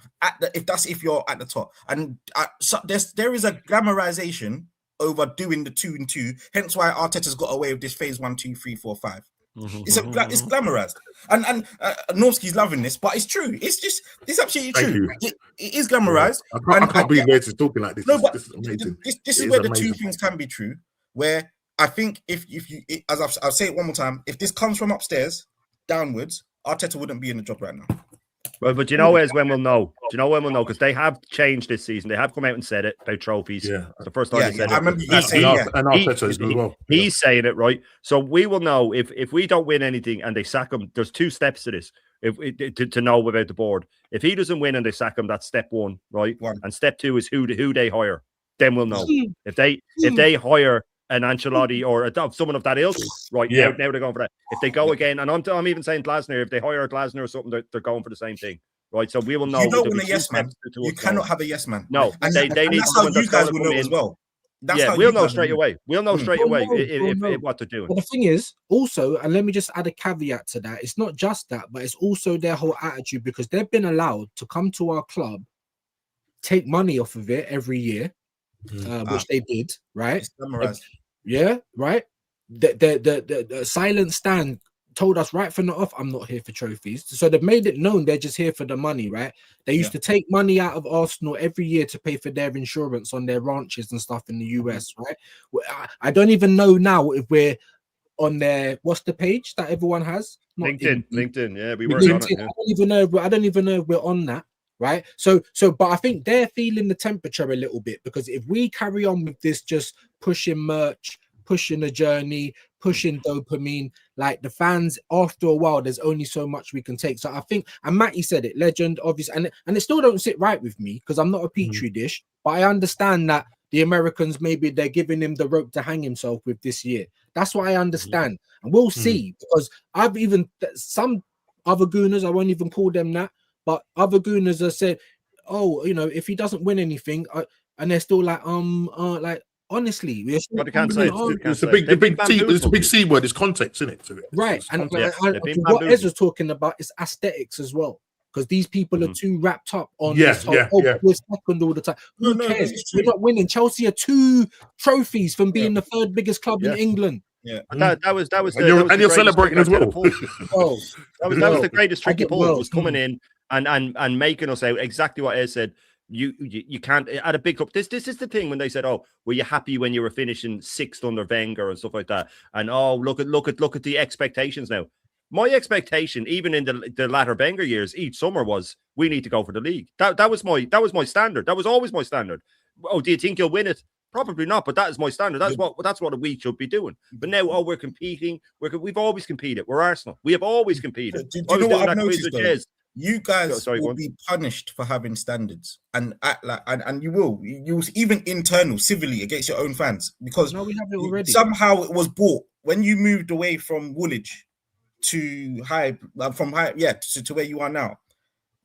if you're at the top. And so there is a glamorization over doing the 2 and 2. Hence why Arteta's got away with this phase 1, 2, 3, 4, 5. It's glamorized, and Norski's loving this, but it's true. It's absolutely true. It is glamorized. I can't believe Wes talking like this. No, but this is amazing. This is where the two things can be true. Where I think if you, as I'll say it one more time, if this comes from upstairs downwards, Arteta wouldn't be in the job right now. Well, but you know when we'll know? Do you know when we'll know? Because they have changed this season. They have come out and said it about trophies. Yeah, the first time they said it. I remember you saying and Arteta as well. He's saying it right. So we will know if we don't win anything and they sack him. There's 2 steps to this. To know about the board. If he doesn't win and they sack him, that's step 1, right? And step 2 is who they hire. Then we'll know. If they hire an Ancelotti or someone of that ilk, right? Now they're going for that. If they go again, and I'm even saying Glasner, if they hire Glasner or something, they're going for the same thing, right? So we will know. You don't want a yes man. You cannot have a yes man. No, and they need that's how someone you guys will know as well. We'll know straight away. We'll know straight away if what they're doing. But the thing is, also, and let me just add a caveat to that. It's not just that, but it's also their whole attitude, because they've been allowed to come to our club, take money off of it every year, which they did, right? Yeah, right. The silent stand told us right from the off, I'm not here for trophies. So they've made it known they're just here for the money, right? They used to take money out of Arsenal every year to pay for their insurance on their ranches and stuff in the US, right? I don't even know now if we're on their what's the page that everyone has? LinkedIn. Yeah, we were on it. Yeah. I don't even know if we're on that. Right, so, but I think they're feeling the temperature a little bit, because if we carry on with this, just pushing merch, pushing the journey, pushing dopamine, like the fans, after a while, there's only so much we can take. So I think, and Matty said it, legend, obviously, and it still don't sit right with me because I'm not a petri dish, but I understand that the Americans, maybe they're giving him the rope to hang himself with this year. That's what I understand, and we'll see, because I've even some other gooners, I won't even call them that. But other gooners have said, "Oh, you know, if he doesn't win anything," and they're still like, honestly, what they can't say. It's a big C word. It's context, isn't it? To it, right? And what Ez was talking about is aesthetics as well, because these people are too wrapped up on this whole, we're second all the time. Who cares? We're not winning. Chelsea are 2 trophies from being the 3rd biggest club in England. Yeah. And that was And the you're greatest celebrating trick as well. I pulled. Oh, That was the greatest trick he pulled, was coming in and making us out exactly what Ez said. You can't at a big club. This is the thing when they said, "Oh, were you happy when you were finishing sixth under Wenger and stuff like that?" And oh, look at the expectations now. My expectation, even in the latter Wenger years, each summer was we need to go for the league. That was my standard. That was always my standard. Oh, do you think you'll win it? Probably not, but that is my standard. That's what we should be doing. But now, we're competing. We've always competed. We're Arsenal. We have always competed. Do you know what I've noticed though? You guys will be punished for having standards and act like, and you will even internal civilly against your own fans, because no, we have it already. Somehow it was bought when you moved away from Woolwich to to where you are now,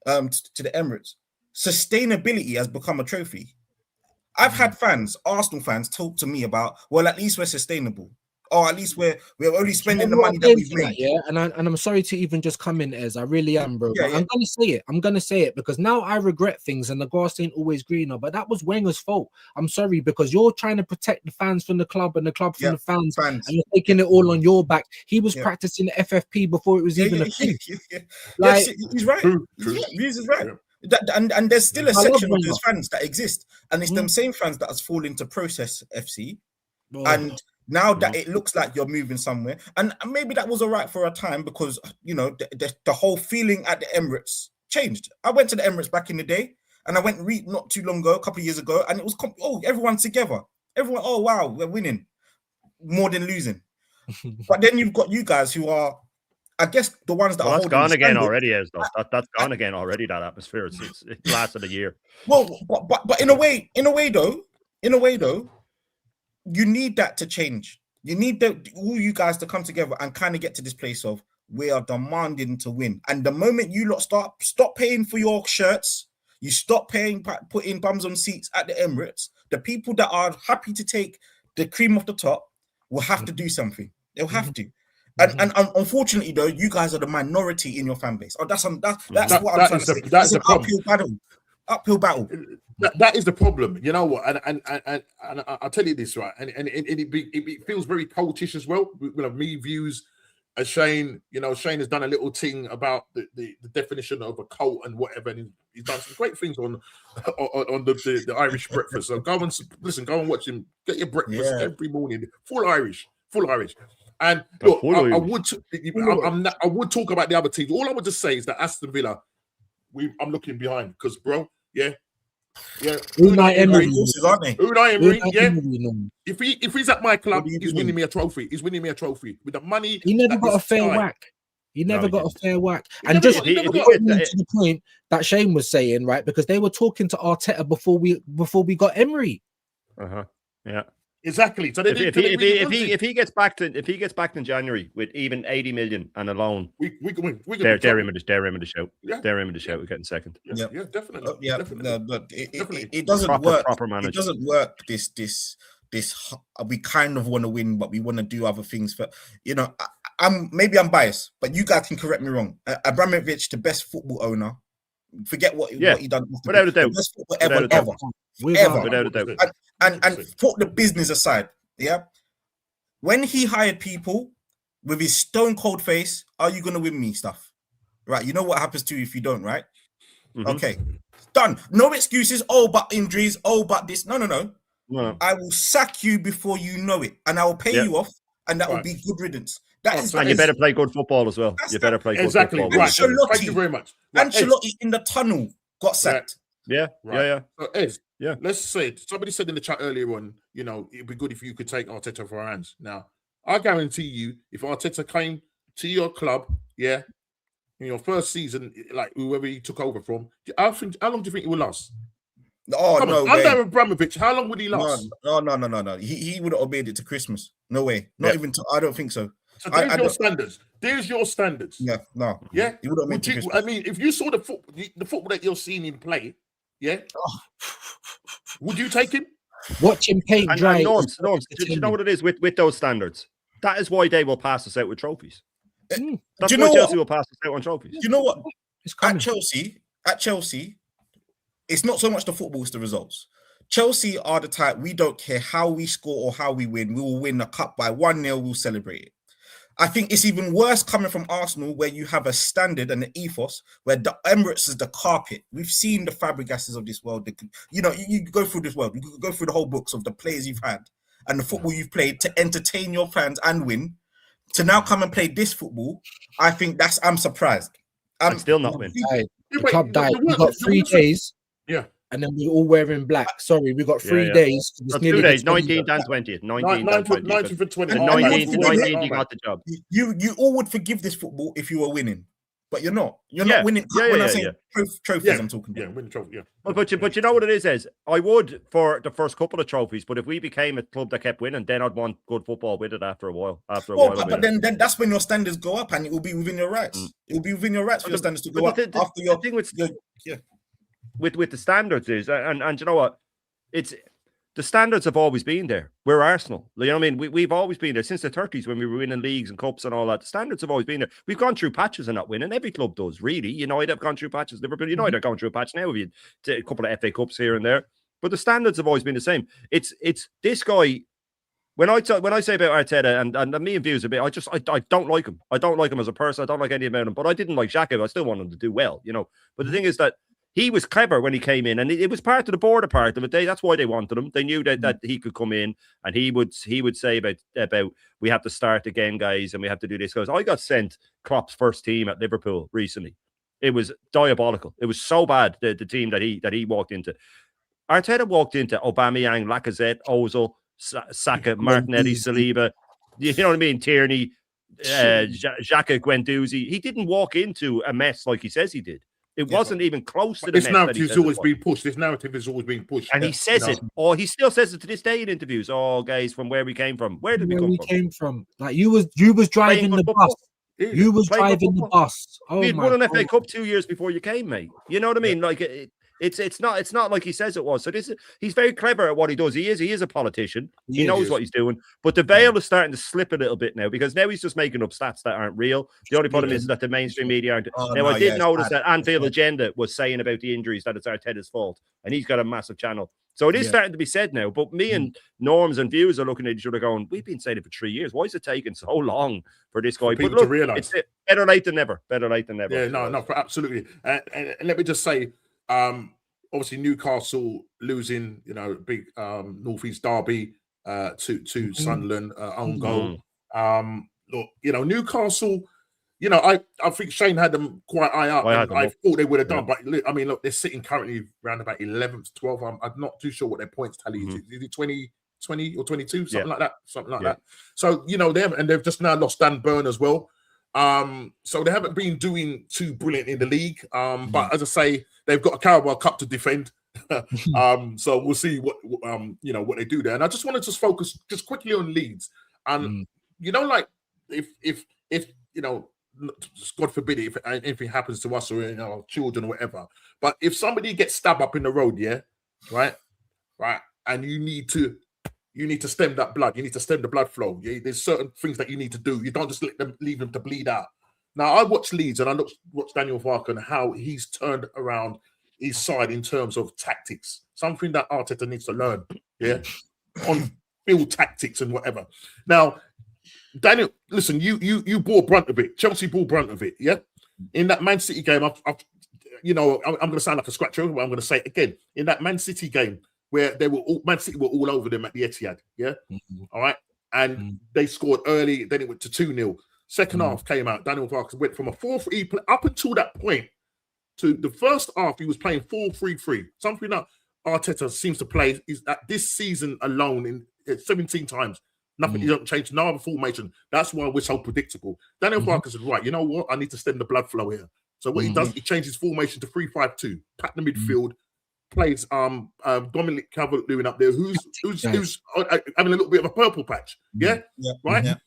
to the Emirates. Sustainability has become a trophy. I've had Arsenal fans, talk to me about, well, at least we're sustainable. Or at least we're only spending the money that we've made. Yeah, and I'm sorry to even just come in, Ez. I really am, bro. Yeah, but I'm gonna say it. I'm gonna say it because now I regret things, and the grass ain't always greener. But that was Wenger's fault. I'm sorry, because you're trying to protect the fans from the club and the club from the fans, and you're taking it all on your back. He was practicing the FFP before it was even a thing. Like, he's right. Views is right. And there's still a section of those fans that exist, and it's them same fans that has fallen into Process FC, and now that it looks like you're moving somewhere, and maybe that was all right for a time, because the whole feeling at the Emirates changed. I went to the Emirates back in the day, and I went not too long ago, a couple of years ago, and it was everyone's together. Everyone, oh wow, we're winning more than losing. But then you've got you guys who are, I guess, the ones that are that's gone again already. That's gone again already. That atmosphere, it lasted a year. Well, but in a way though, you need that to change. You need all you guys to come together and kind of get to this place of, we are demanding to win. And the moment you lot stop paying for your shirts, you stop putting bums on seats at the Emirates, the people that are happy to take the cream off the top will have to do something. They'll have to. And unfortunately, though, you guys are the minority in your fan base. Oh, that's what I'm trying to say. That's an uphill battle. That is the problem. You know what? And I'll tell you this, right? And it feels very cultish as well. Me views as Shane. Shane has done a little thing about the definition of a cult and whatever, and he's done some great things on the Irish breakfast. So go and watch him. Get your breakfast every morning, full Irish. And look, I would talk about the other teams. All I would just say is that Aston Villa, I'm looking behind because, bro, Unai Emery, If he's at my club, he's winning me a trophy. He's winning me a trophy with the money. He never got a fair whack. He never got a fair whack. And just to the point that Shane was saying, right? Because they were talking to Arteta before we got Emery. Yeah. Exactly. So if he gets back in January with even 80 million and a loan, we can win. They're in with the shout. Yeah. They're in with the shout. We're getting second. Yeah, definitely. Definitely. No, but it doesn't work. It doesn't work. This. We kind of want to win, but we want to do other things. But I'm biased, but you guys can correct me wrong. Abramovich, the best football owner. Forget what he done. Without a doubt. Best football ever. Without a doubt. And put the business aside, when he hired people with his stone cold face, are you going to win me stuff? Right, you know what happens to you if you don't, right? Okay, done. No excuses. Oh, but injuries. Oh, but this. No. I will sack you before you know it, and I will pay you off, and that will be good riddance. And you better play good football as well. You better play good football. Right. Thank you very much. Ancelotti in the tunnel got sacked. Yeah. So, Ez, let's say somebody said in the chat earlier on, it'd be good if you could take Arteta for our hands. Now, I guarantee you, if Arteta came to your club, in your first season, like whoever he took over from, how long do you think it will last? Oh, no way. Under Abramovich, how long would he last? No. He would have obeyed it to Christmas. No way. Not even to, I don't think so. So there's your standards. Yeah, no. Yeah? He would have obeyed it to Christmas. I mean, if you saw the football that you're seeing him play, would you take him? Watch him paint dry. Norms, do you know what it is with those standards? That is why they will pass us out with trophies. That's why Chelsea will pass us out on trophies. Do you know what? At Chelsea, it's not so much the football, it's the results. Chelsea are the type, we don't care how we score or how we win. We will win the cup by 1-0. We'll celebrate it. I think it's even worse coming from Arsenal, where you have a standard and an ethos where the Emirates is the carpet. We've seen the Fabregases of this world. You go through this world. You could go through the whole books of the players you've had and the football you've played to entertain your fans and win. To now come and play this football, I think I'm surprised. I'm still not win. The club died. We got 3 days. Yeah. And then we're all wearing black. Sorry, we got 3 days. No, 2 days, 19th and 20th. 19th and 20th. The 19th, you got the job. You all would forgive this football if you were winning. But you're not. You're not winning. When I'm saying trophies, I'm talking about. Yeah, winning trophy, yeah. But you know what it is? I would for the first couple of trophies, but if we became a club that kept winning, then I'd want good football with it after a while. But then that's when your standards go up and it will be within your rights. It will be within your rights for your standards to go up after your thing with the standards is, and you know what? It's the standards have always been there. We're Arsenal. You know what I mean? We've always been there since the 30s when we were winning leagues and cups and all that. The standards have always been there. We've gone through patches and not winning. Every club does, really. United have gone through patches. Liverpool United are going through a patch now. We've had a couple of FA Cups here and there. But the standards have always been the same. It's this guy. When I say about Arteta and me and Views a bit, I don't like him. I don't like him as a person. I don't like any about him. But I didn't like Xhaka. I still want him to do well, you know. But the thing is that he was clever when he came in, and it was part of the border part of it. That's why they wanted him. They knew that he could come in, and he would say about we have to start again, guys, and we have to do this. Because I got sent Klopp's first team at Liverpool recently. It was diabolical. It was so bad, the team that he walked into. Arteta walked into Aubameyang, Lacazette, Ozil, Saka, Martinelli, Saliba. You know what I mean? Tierney, Xhaka, Guendouzi. He didn't walk into a mess like he says he did. It wasn't even close to the this narrative has always been pushed. This narrative has always been pushed. And he says it, or he still says it to this day in interviews. Oh, guys, from where we came from. Where did we come from? Like you was driving the bus. You was driving the bus. Oh, we had won an FA Cup 2 years before you came, mate. You know what I mean? Like it's not like he says it was. So he's very clever at what he does. He is a politician. He knows what he's doing. But the veil is starting to slip a little bit now because now he's just making up stats that aren't real. The only problem is that the mainstream media aren't. I did notice that Anfield Agenda was saying about the injuries that it's Arteta's fault, and he's got a massive channel. So it is starting to be said now. But me and Norms and Views are looking at each other going, we've been saying it for 3 years. Why is it taking so long for this guy? But look, it's better late than never. Better late than never. Yeah, no, absolutely. And let me just say, obviously Newcastle losing, big Northeast derby to Sunderland own goal. Look, Newcastle. I think Shane had them quite high up. I thought they would have done, but I mean, look, they're sitting currently around about 11th, 12th. I'm not too sure what their points tally is. Is it 20 or 22, something like that? Something like that. So they've just now lost Dan Burn as well. So they haven't been doing too brilliant in the league. But as I say, they've got a Carabao Cup to defend. So we'll see what what they do there. And I just want to focus just quickly on Leeds. And like if God forbid if anything happens to us or our children or whatever, but if somebody gets stabbed up in the road, right, and you need to stem that blood. You need to stem the blood flow. There's certain things that you need to do. You don't just leave them to bleed out. Now, I watched Leeds and I watched Daniel Farke and how he's turned around his side in terms of tactics. Something that Arteta needs to learn, on field tactics and whatever. Now, Daniel, listen, you bore brunt of it. Chelsea bore brunt of it, In that Man City game, I'm going to sound like a scratcher, but I'm going to say it again. In that Man City game, where Man City were all over them at the Etihad, all right, and they scored early. Then it went to 2-0. Second half came out. Daniel Farke went from a 4-3 up until that point to the first half. He was playing 4-3-3. Something that Arteta seems to play is that this season alone in 17 times. Nothing. He doesn't change. No other formation. That's why we're so predictable. Daniel Farke said, right, you know what? I need to stem the blood flow here. So what he does, he changes formation to 3-5-2. Pack the midfield. Plays Dominic Calvert-Lewin up there, who's having a little bit of a purple patch, right?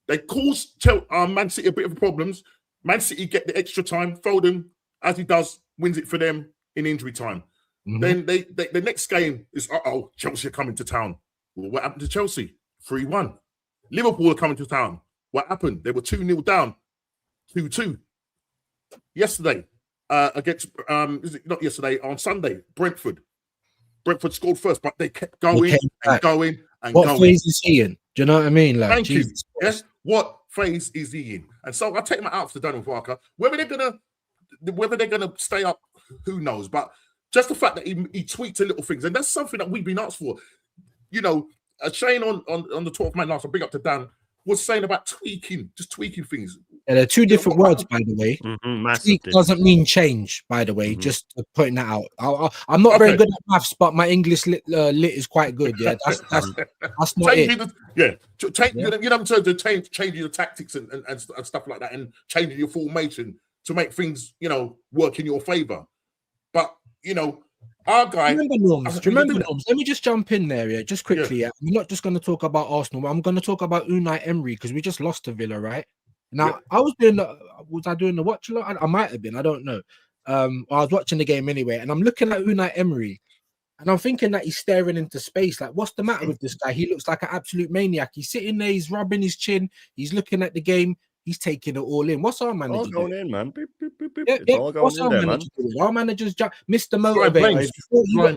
They cause Man City a bit of problems. Man City get the extra time. Foden, as he does, wins it for them in injury time. Then the next game is Chelsea are coming to town. Well, what happened to Chelsea? 3-1. Liverpool are coming to town. What happened? They were 2-0 down. 2-2. Yesterday. Against not yesterday, on Sunday, Brentford. Brentford scored first, but they kept going came and back. going and What going. phase is he in? Do you know what I mean? Like, Thank Jesus you. Christ. Yes. What phase is he in? And so I take my out for Dunham Parker. Whether they're gonna stay up, who knows? But just the fact that he tweaked a little things, and that's something that we've been asked for. You know, Shane on the 12th man last, a big up to Dan, was saying about just tweaking things. Yeah, they're two different words, by the way. Massive Tweak doesn't mean change, by the way. Just putting that out. I'm not very good at maths, but my English lit is quite good. Yeah, that's not it. You know, to changing your tactics and stuff like that, and changing your formation to make things, you know, work in your favor. But you know, our guy. Remember Norms? Let me just jump in there, yeah, just quickly. Yeah. I'm not just going to talk about Arsenal, but I'm going to talk about Unai Emery because we just lost to Villa, right? Now, was I doing the watch a lot? I might have been, I don't know. I was watching the game anyway, and I'm looking at Unai Emery, and I'm thinking that he's staring into space. Like, what's the matter with this guy? He looks like an absolute maniac. He's sitting there, he's rubbing his chin, he's looking at the game. He's taking it all in. What's our manager all going doing? in, man. Beep, beep, beep, beep. Yeah, It's all going in there, man. doing? Our manager's Mr. Motivator.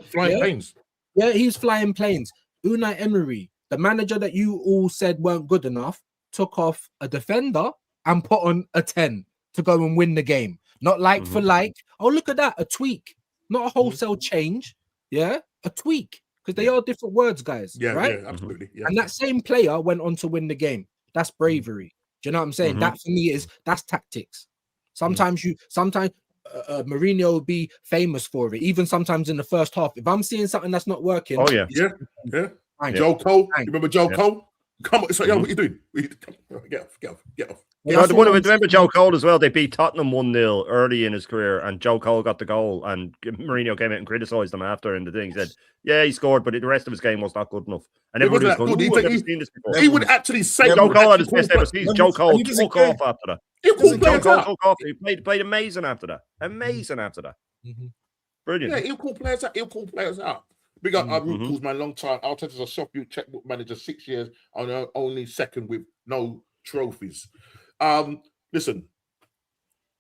Flying planes. Yeah, he's flying planes. Unai Emery, the manager that you all said weren't good enough, took off a defender and put on a 10 to go and win the game. Not like for like. Oh, look at that. A tweak. Not a wholesale change. Yeah, a tweak. Because they are different words, guys. Yeah, right? Yeah, absolutely. Yeah. And that same player went on to win the game. That's bravery. Do you know what I'm saying? That for me that's tactics. Sometimes Mourinho will be famous for it. Even sometimes in the first half, if I'm seeing something that's not working, Joe Cole, you remember Joe Cole? Come on, so yo, what are you doing? Get off. Remember Joe Cole as well? They beat Tottenham 1-0 early in his career, and Joe Cole got the goal, and Mourinho came out and criticised him after, and the thing said, "Yeah, he scored, but the rest of his game was not good enough." And everybody was going, "I've never seen this before." He would actually say, Joe Cole had his best ever season. Joe Cole took off after that. Joe Cole took off. He played amazing after that. Brilliant. Yeah, he'll call players out. Big up our root calls, man. Long time. Arteta's a shop you checkbook manager, 6 years, only second with no trophies. Listen,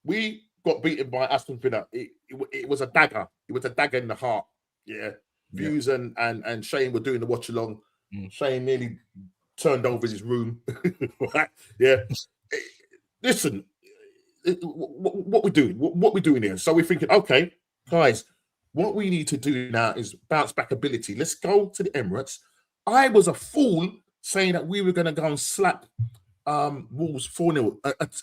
we got beaten by Aston Villa. It was a dagger. It was a dagger in the heart. Yeah. Views and Shane were doing the watch along. Shane nearly turned over his room. Right? Yeah. Listen, what we're doing? What we're doing here? So we're thinking, okay, guys, what we need to do now is bounce back ability. Let's go to the Emirates. I was a fool saying that we were going to go and slap Wolves 4-0.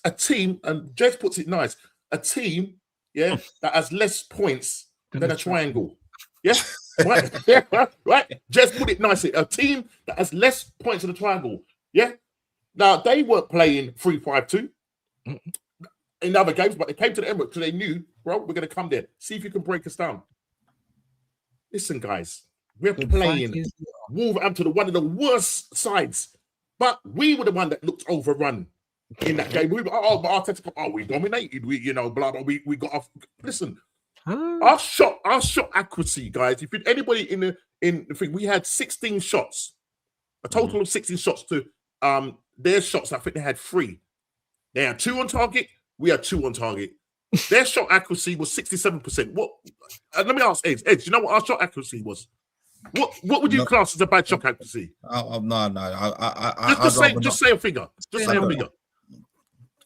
A team, and Jez puts it nice, a team, that has less points than a triangle. Yeah, right. Right. Jez put it nicely. A team that has less points than a triangle. Yeah. Now they weren't playing 3-5-2 in other games, but they came to the Emirates because they knew, bro, we're going to come there. See if you can break us down. Listen, guys, we're playing Wolverhampton, one of the worst sides, but we were the one that looked overrun in that game. But Arteta, we dominated. We, blah blah. We got off. Listen, our shot accuracy, guys. If anybody in the thing, we had 16 shots, a total of 16 shots to their shots. I think they had 3. They had 2 on target. We had 2 on target. Their shot accuracy was 67%. What? Let me ask Ed. Ed, do you know what our shot accuracy was? What would you class as a bad shot accuracy? No. Just say a figure. Just say a figure.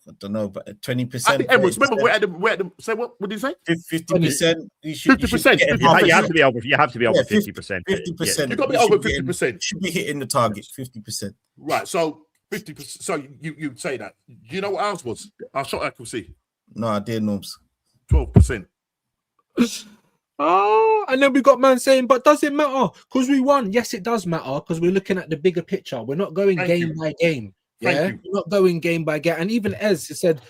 I don't know, but 20%. I think Emirates. Remember, we're at the. Say what? What did you say? 50%. 50%. You have to be over 50%. 50%. You got to be over 50%. Should be hitting the target. 50%. Right. So 50%. So you say that. Do you know what ours was? Our shot accuracy. No, I did, Norms. 12%. And then we got man saying, but does it matter? Because we won. Yes, it does matter because we're looking at the bigger picture. We're not going game by game. Yeah, we're not going game by game. And even Ez said,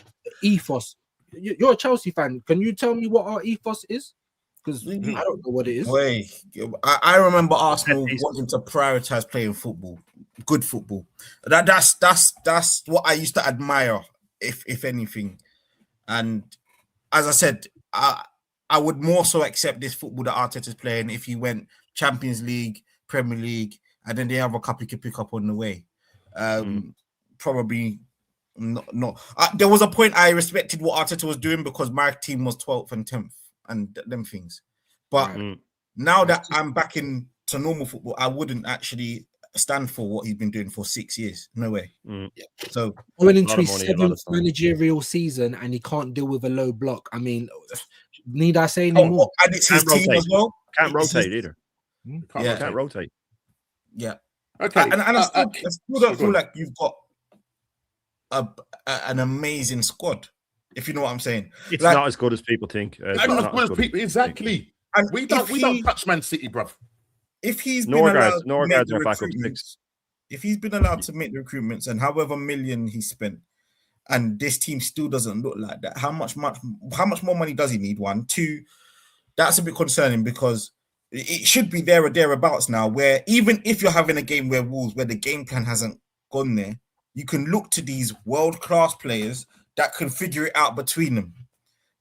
ethos. You're a Chelsea fan. Can you tell me what our ethos is? Because I don't know what it is. Wait, I remember Arsenal wanting to prioritize playing football, good football. That's what I used to admire, if anything. And as I said, I would more so accept this football that Arteta's playing if he went Champions League, Premier League, and then they have a cup you could pick up on the way. Probably not. There was a point I respected what Arteta was doing because my team was 12th and 10th and them things. But now that I'm back into normal football, I wouldn't actually stand for what he's been doing for 6 years. No way. So going into lot of his money, a lot of 7th time. managerial season and he can't deal with a low block. I mean, need I say any more? and it's his Can't team rotate. as well. Can't It's his- rotate either. Yeah. Can't rotate. Yeah. Okay. And I still don't go feel on. like you've got an amazing squad, if you know what I'm saying. It's Like- not as good as people think. It's I'm not not good as people. Exactly. And We if don't touch Man City, bruv. If he's been allowed to make Norgard's the our backup recruitments, six. if he's been allowed to make the recruitments and however million he spent, and this team still doesn't look like that, how much more money does he need? 1, 2, that's a bit concerning because it should be there or thereabouts now. Where even if you're having a game where the game plan hasn't gone there, you can look to these world-class players that can figure it out between them,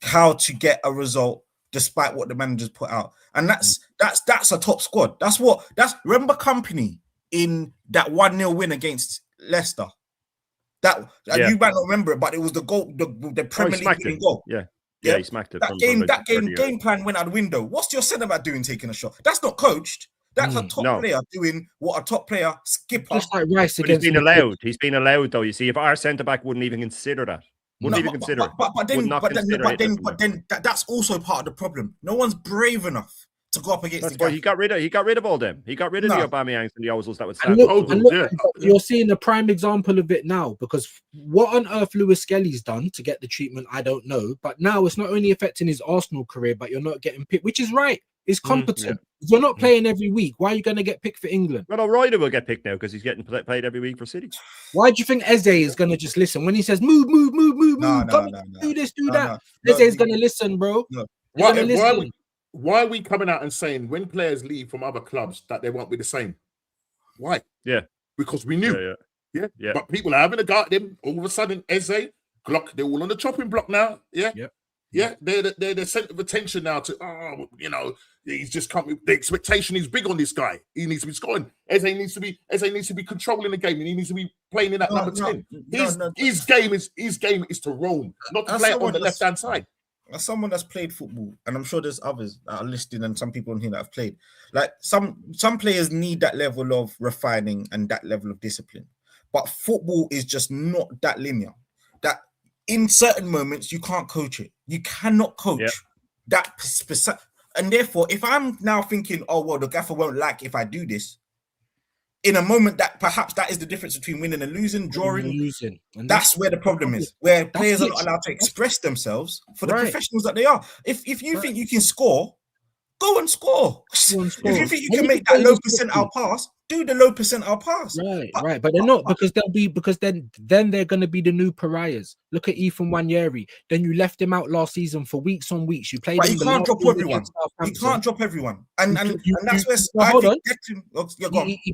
how to get a result despite what the managers put out. And that's a top squad. That's remember Company in that 1-0 win against Leicester. You might not remember it, but it was the goal, the Premier League winning goal. Yeah, he smacked it. That game plan went out the window. What's your centre back doing taking a shot? That's not coached. That's a top player doing what a top player skipper. Just like Rice But against he's been allowed. He's been allowed though. You see, if our centre back wouldn't even consider that, that's also part of the problem. No one's brave enough to go up against. That's the why guy. he got rid of all them. He got rid of the Aubameyangs and the Ozils that would And stand. look, you're seeing a prime example of it now, because what on earth Lewis Skelly's done to get the treatment, I don't know. But now it's not only affecting his Arsenal career, but you're not getting picked, which is right. He's competent. If you're not playing every week, why are you going to get picked for England? Well, O'Reilly will get picked now because he's getting played every week for City. Why do you think Eze is going to just listen when he says move, do this, do that? Eze is going to listen, bro. Why are we coming out and saying when players leave from other clubs that they won't be the same? Why? Yeah. Because we knew. Yeah. But people are having a go at them. All of a sudden, Eze, Glock, they're all on the chopping block now. Yeah. They're the centre of attention now to, he's just come. The expectation is big on this guy. He needs to be scoring. Eze needs to be controlling the game, and he needs to be playing in that number 10. His game is to roam, not to play it on the left hand side. As someone that's played football, and I'm sure there's others that are listening, and some people in here that have played, like some players need that level of refining and that level of discipline. But football is just not that linear. That in certain moments you can't coach it. You cannot coach that specific. And therefore, if I'm now thinking, oh well, the gaffer won't like if I do this, in a moment that perhaps that is the difference between winning and losing, drawing. And that's where the problem is, where players are not allowed to express themselves for the professionals that they are. If you think you can score, go and score. If you think you can make that low percentile pass, do the low percentile pass. Right. But they're not, because then they're going to be the new pariahs. Look at Ethan Nwaneri. Then you left him out last season for weeks on weeks. You played. But you can't drop everyone. You can't drop everyone. And that's where hold on. He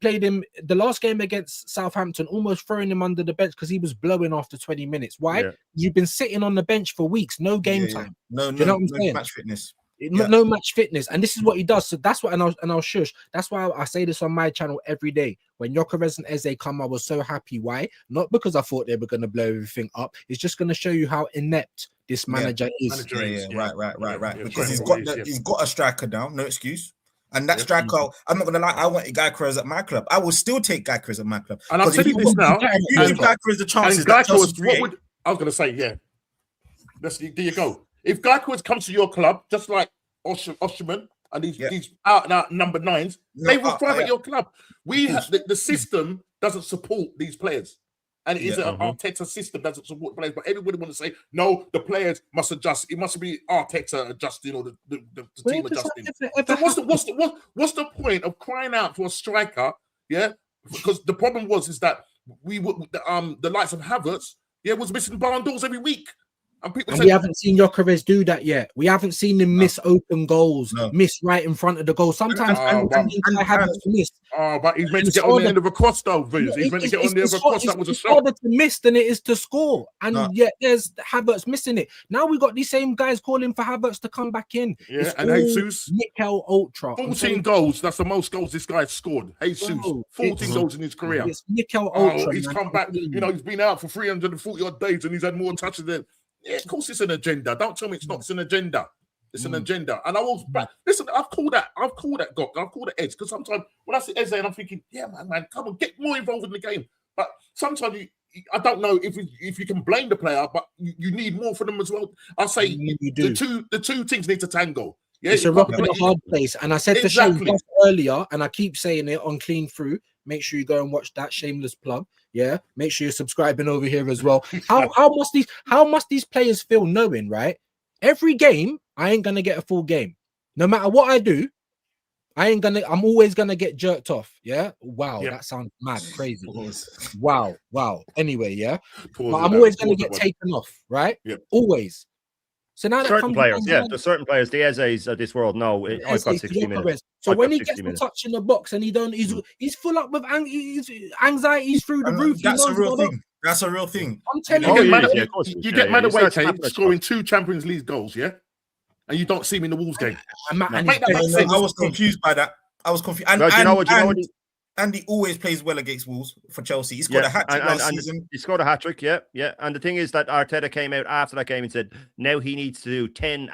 played him the last game against Southampton, almost throwing him under the bench because he was blowing after 20 minutes. Why? Yeah. You've been sitting on the bench for weeks, no game time. No, you know what I'm saying? Match fitness. No match fitness, and this is what he does. So that's what, and I'll shush. That's why I say this on my channel every day. When Gyökeres and Eze come, I was so happy. Why? Not because I thought they were going to blow everything up. It's just going to show you how inept this manager is. Right. Because he's got a striker now, no excuse. And that striker, I'm not going to lie, I wanted Gyökeres at my club. I will still take Gyökeres at my club. And I'll tell you this now. If you give Gyökeres the chances, I was going to say, there you go. If Gyökeres comes to your club, just like Osherman and these out and out number 9s, they will thrive at your club. We have the system doesn't support these players, and it is an Arteta system doesn't support the players. But everybody wants to say no, the players must adjust. It must be Arteta adjusting or the team adjusting. So what's the point of crying out for a striker? Yeah, because the problem is that the likes of Havertz was missing barn doors every week. And we haven't seen Gyökeres do that yet. We haven't seen him miss open goals, miss right in front of the goal. Sometimes but he's meant to get on the end of a cross, though. He's meant to get on the end of a cross. That was a shot. It's harder to miss than it is to score, and yet there's Havertz missing it. Now we got these same guys calling for Havertz to come back in. Yeah, and Jesus, Mikel Ultra, 14 goals. That's the most goals this guy scored. Jesus, 14 goals in his career. It's Mikel Ultra. He's come back. He's been out for 340 odd days, and he's had more touches than. Yeah, of course it's an agenda. Don't tell me it's not an agenda. It's an agenda. And I was back. Listen, I've called that Gok. I've called it Eds. Because sometimes when I see Eze and I'm thinking, yeah, man, come on, get more involved in the game. But sometimes I don't know if you can blame the player, but you need more for them as well. I'll say you do. the two things need to tango. Yeah, it's a rock in a hard place. And I said to Shane earlier, and I keep saying it on Clean Through, make sure you go and watch that, shameless plug. Yeah, make sure you're subscribing over here as well. How must these players feel knowing, right? Every game, I ain't gonna get a full game. No matter what I do, I'm always gonna get jerked off. Yeah. Wow, that sounds mad, crazy. Wow. Anyway, yeah. But I'm always gonna get taken off, right? Yep. Always. So now certain players, there's certain players, the Eze's of this world. No, I've got 60 minutes. So when he gets the touch in the box and he's full up with anxieties through the roof. That's a real thing. That's a real thing. I'm telling you, you get mad away scoring 2 Champions League goals, yeah, and you don't see him in the Wolves game. I was confused by that. I was confused. And he always plays well against Wolves for Chelsea. He scored a hat-trick last season. He scored a hat-trick, yeah. And the thing is that Arteta came out after that game and said, now he needs to do 10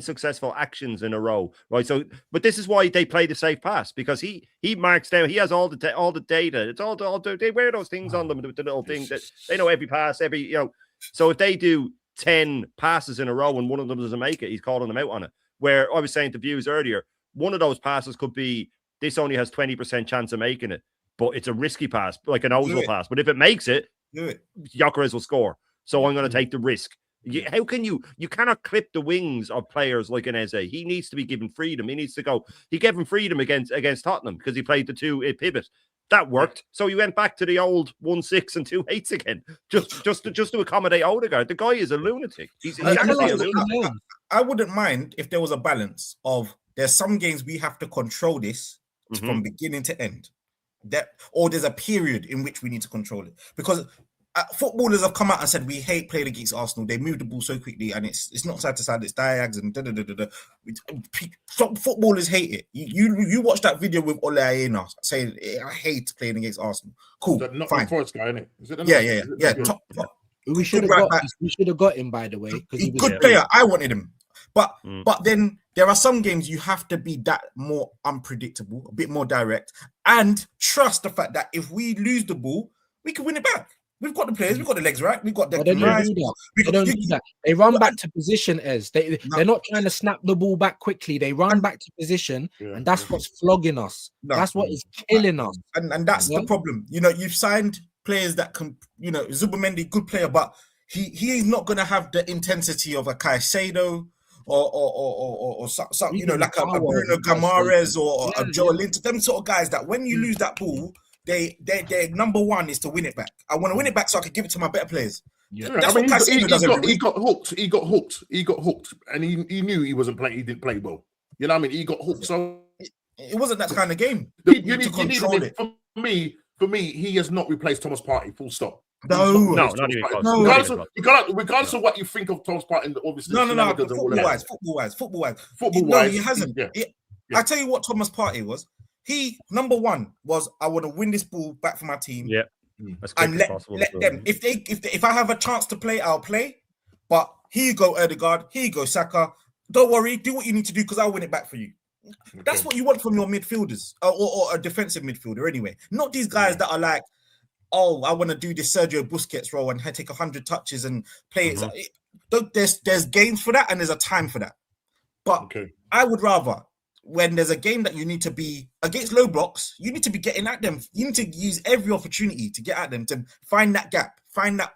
successful actions in a row, right? So, but this is why they play the safe pass, because he marks down, he has all the data. It's all they wear those things on them, the little thing that they know every pass, so if they do 10 passes in a row and one of them doesn't make it, he's calling them out on it. Where I was saying to viewers earlier, one of those passes could be, this only has 20% chance of making it, but it's a risky pass, like an Ozil pass. But if it makes it, Gyökeres will score. So I'm going to take the risk. How can you cannot clip the wings of players like an Eze. He needs to be given freedom. He needs to go. He gave him freedom against Tottenham because he played the 2 pivot. That worked. So he went back to the old 1-6 and 2-8s again, just to accommodate Odegaard. The guy is a lunatic. He's actually a lunatic. I wouldn't mind if there was a balance of there's some games we have to control this from beginning to end, or there's a period in which we need to control it, because footballers have come out and said we hate playing against Arsenal. They move the ball so quickly and it's not side to side, it's diags and footballers hate it. You watch that video with Ole Aina saying I hate playing against Arsenal. Cool, not fine. Forest guy, isn't it? Yeah. Top. We should have got him, by the way, because he was good player. I wanted him. But then there are some games you have to be that more unpredictable, a bit more direct, and trust the fact that if we lose the ball, we can win it back. We've got the players, we've got the legs right, we've got the They don't do that. They run back to position, they're not trying to snap the ball back quickly. They run back to position, and that's what's flogging us. That's what is killing us. And that's the problem. You've signed players that can, Zubimendi, good player, but he is not going to have the intensity of a Caicedo or some, like a Bruno Guimaraes or a Joe Linton, them sort of guys that when you lose that ball, their number one is to win it back. I want to win it back so I can give it to my better players. Yeah. That's what Caicedo does. He got hooked, and he knew he wasn't playing. He didn't play well. You know what I mean? He got hooked. So it wasn't that kind of game. You need to control it. For me, he has not replaced Thomas Partey. Full stop. No, not even close. Regardless of what you think of Thomas Partey, obviously. Football-wise. No, he hasn't. I tell you what Thomas Partey was. He, number one, was I want to win this ball back for my team. Yeah. And let them. If I have a chance to play, I'll play. But here you go, Odegaard. Here you go, Saka. Don't worry. Do what you need to do because I'll win it back for you. Okay. That's what you want from your midfielders or a defensive midfielder anyway. Not these guys that are like, oh, I want to do this Sergio Busquets role and take 100 touches and play it. There's games for that and there's a time for that. But I would rather, when there's a game that you need to be against low blocks, you need to be getting at them. You need to use every opportunity to get at them, to find that gap, find that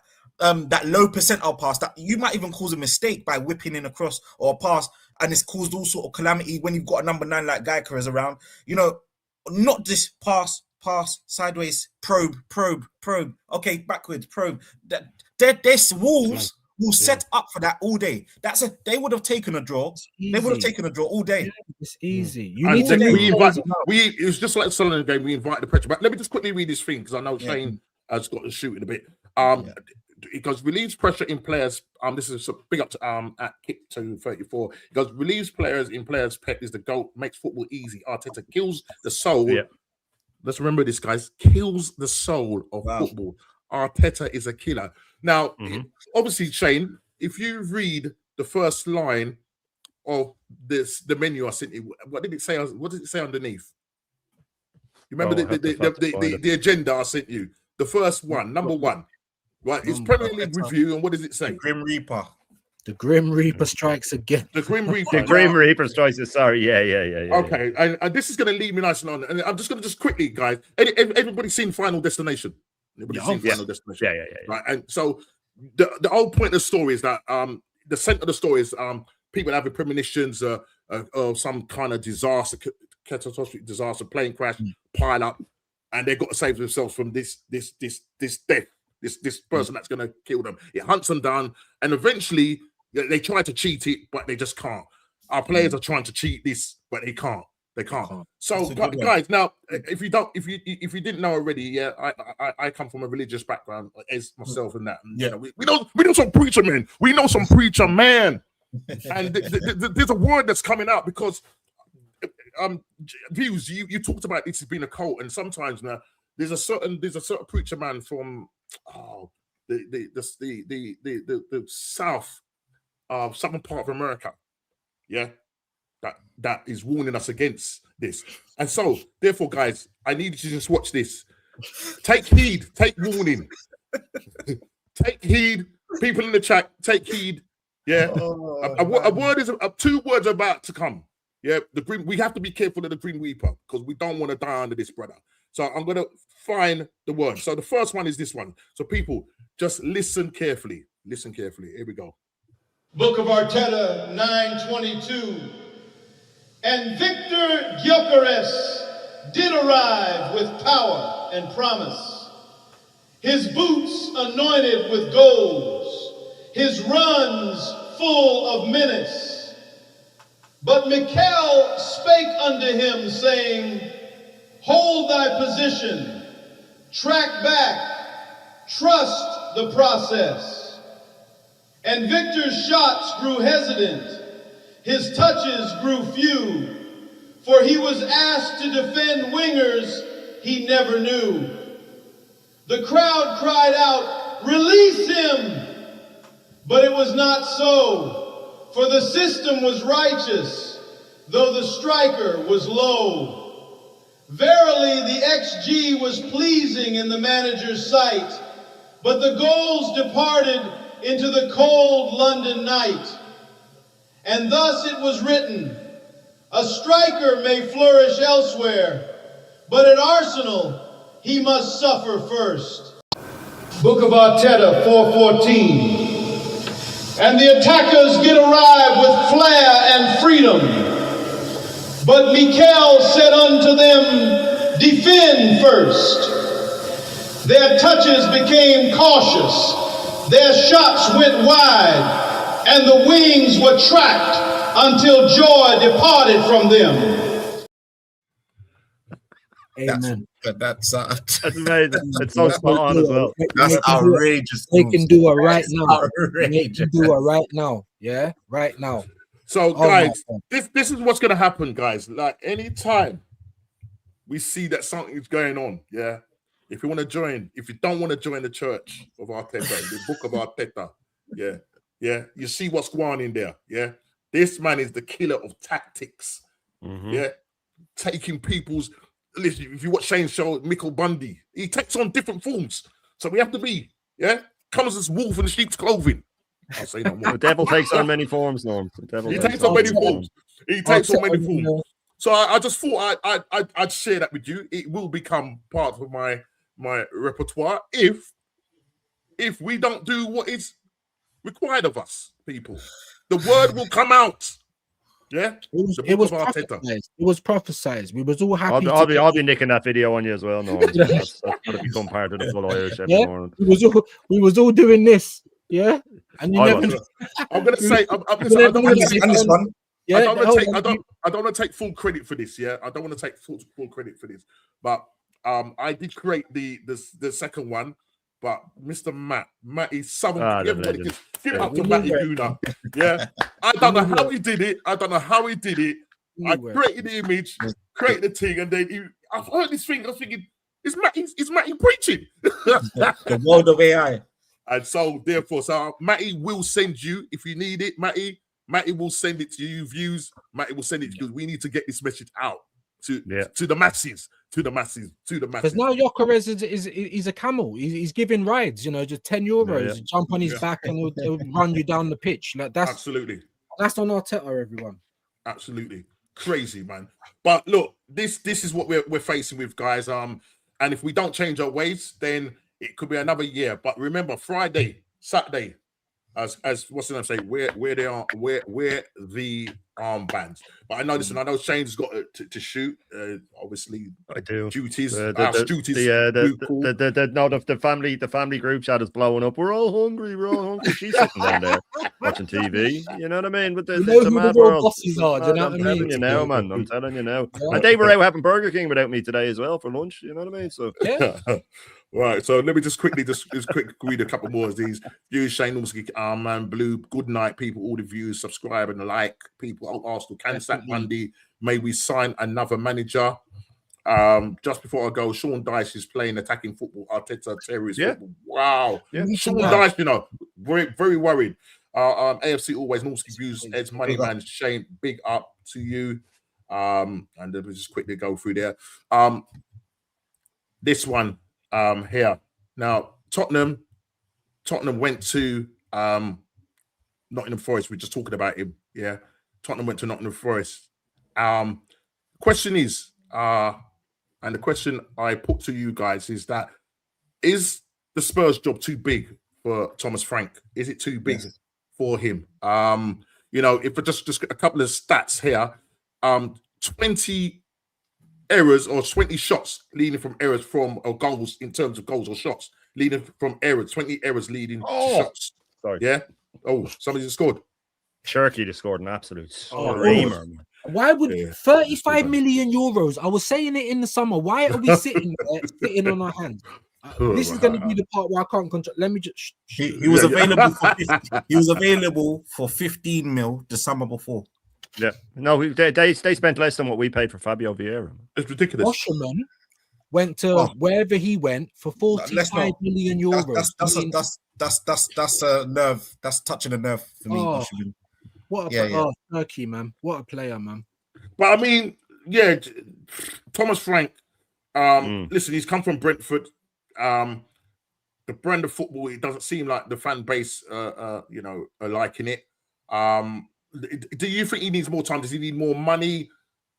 low percentile pass that you might even cause a mistake by whipping in across or a pass, and it's caused all sort of calamity when you've got a number 9 like Gyökeres around. Not this pass, sideways, probe. Okay, backwards, probe. This Wolves will set up for that all day. They would have taken a draw. They would have taken a draw all day. Yeah, it's easy. It was just like the Sunderland game. We invite the pressure back. Let me just quickly read this thing because I know Shane has got to shoot in a bit. Because relieves pressure in players. This is a big up to at Kick 234. Because relieves players in players' pet is the goal, makes football easy. Arteta kills the soul. Yeah. Let's remember this, guys. Kills the soul of football. Arteta is a killer. Now, obviously, Shane, if you read the first line of the menu I sent you. What did it say? What did it say underneath? You remember the agenda I sent you? The first one, number one, right? It's Premier League review, and what does it say? Grim Reaper. The Grim Reaper strikes again. The Grim Reaper. The Grim Reaper strikes. Sorry, yeah. Okay, and this is going to lead me nice and on. And I'm just going to quickly, guys. Everybody seen Final Destination? Everybody seen Final Destination? Yeah. Right, and so the whole point of the story is that the center of the story is people having premonitions of some kind of disaster, catastrophic disaster, plane crash, pile up, and they've got to save themselves from this death, this person that's going to kill them. It hunts them down, and eventually they try to cheat it, but they just can't. Our players are trying to cheat this, but they can't. They can't. So, guys, now if you didn't know already, I come from a religious background, as myself and that. And, we know some preacher men. We know some preacher man, and there's a word that's coming out because views. You talked about this has been a cult, and sometimes now there's a certain preacher man from the south southern part of America, that is warning us against this. And so, therefore, guys, I need you to just watch this. Take heed, take warning. Take heed, people in the chat, take heed. Yeah. A word is two words are about to come. Yeah, we have to be careful of the Green Reaper because we don't want to die under this, brother. So I'm going to find the word. So the first one is this one. So people, just listen carefully. Listen carefully. Here we go. Book of Arteta 9:22. And Victor Gyökeres did arrive with power and promise. His boots anointed with goals, his runs full of menace. But Mikel spake unto him, saying, hold thy position, track back, trust the process. And Victor's shots grew hesitant, his touches grew few, for he was asked to defend wingers he never knew. The crowd cried out, release him! But it was not so, for the system was righteous, though the striker was low. Verily, the XG was pleasing in the manager's sight, but the goals departed into the cold London night. And thus it was written, a striker may flourish elsewhere, but at Arsenal he must suffer first. Book of Arteta 4:14. And the attackers did arrive with flair and freedom. But Mikel said unto them, defend first. Their touches became cautious. Their shots went wide. And the wings were tracked until joy departed from them. Amen. That's amazing. It's so spot on as well. That's outrageous. They can do it right now. Outrageous. They can do it right now. Yeah, right now. So, guys, this is what's going to happen, guys. Like, anytime we see that something is going on, yeah, if you want to join, if you don't want to join the church of Arteta, the book of Arteta, yeah, you see what's going on in there, yeah? This man is the killer of tactics, yeah? Taking people's... Listen, if you watch Shane's show, Michael Bundy, he takes on different forms. So we have to be, comes as wolf in sheep's clothing. I'll say no more. The devil takes on many forms, Norm. He takes on many forms. He takes on many forms. So I just thought I'd share that with you. It will become part of my repertoire if we don't do what is required of us, people. The word will come out. Yeah, it was prophesized. It was prophesized. We was all happy. I'll be nicking that video on you as well. No, that's going to become part of the full Irish every morning. We was all doing this. Yeah, and you never. I'm going to say. I don't want to take full credit for this. Yeah, I don't want to take full credit for this. But I did create the second one. But Mr. Matty Southern, give it up to Matty Guna. Yeah, I don't know how he did it. I created the image, created the thing, and then I've heard this thing. I'm thinking, is Matty preaching? The world of AI. And so, therefore, Matty will send you if you need it. Matty, Matty will send it to you. Views, Matty will send it to you. We need to get this message out to the masses, to the masses. Because now Gyökeres is a camel. He's giving rides, just 10 euros. Jump on his back and he'll run you down the pitch. Like that's absolutely. That's on Arteta, everyone. Absolutely crazy, man. But look, this is what we're facing with, guys. And if we don't change our ways, then it could be another year. But remember, Friday, Saturday, as what's the name say, where the armbands. But I know this, and I know Shane's got to shoot. Obviously, I do duties. The family group chat is blowing up. We're all hungry. She's sitting down there watching TV. You know what I mean? But it's a mad world. Bosses are, do you know what I I'm mean? telling you now, man. I'm telling you now. And they were out having Burger King without me today as well for lunch. You know what I mean? So yeah. Right, so let me just quickly read a couple more of these views. Shane Norski, man, Blue, good night, people. All the views, subscribe and like, people. Arsenal can sack Monday. May we sign another manager? Just before I go, Sean Dyche is playing attacking football. Arteta terrorist football. Wow, Sean Dyche, very very worried. AFC always Norski views. Ed's money man. Shane, big up to you. And then we'll just quickly go through there. This one. Here now, Tottenham went to Nottingham Forest. We're just talking about him. Yeah, Tottenham went to Nottingham Forest. Question is, and the question I put to you guys is that: is the Spurs job too big for Thomas Frank? Is it too big for him? If just a couple of stats here, 20 errors or 20 shots leading from errors from or goals in terms of goals or shots leading from errors, 20 errors leading to shots. Sorry. Yeah. Oh, somebody just scored. Cherky just scored an absolute screamer. Why would 35 million euros? I was saying it in the summer. Why are we sitting on our hands? This is going to be the part where I can't control. Let me just. He was available for 50, he was available for 15 mil the summer before. Yeah, no, they spent less than what we paid for Fabio Vieira. It's ridiculous. Washerman went to wherever he went for 45 million euros. That's a nerve. That's touching a nerve for me. Washerman. What a Turkey, man! What a player, man! But I mean, Thomas Frank. Listen, he's come from Brentford. The brand of football. It doesn't seem like the fan base, are liking it. Do you think he needs more time? Does he need more money?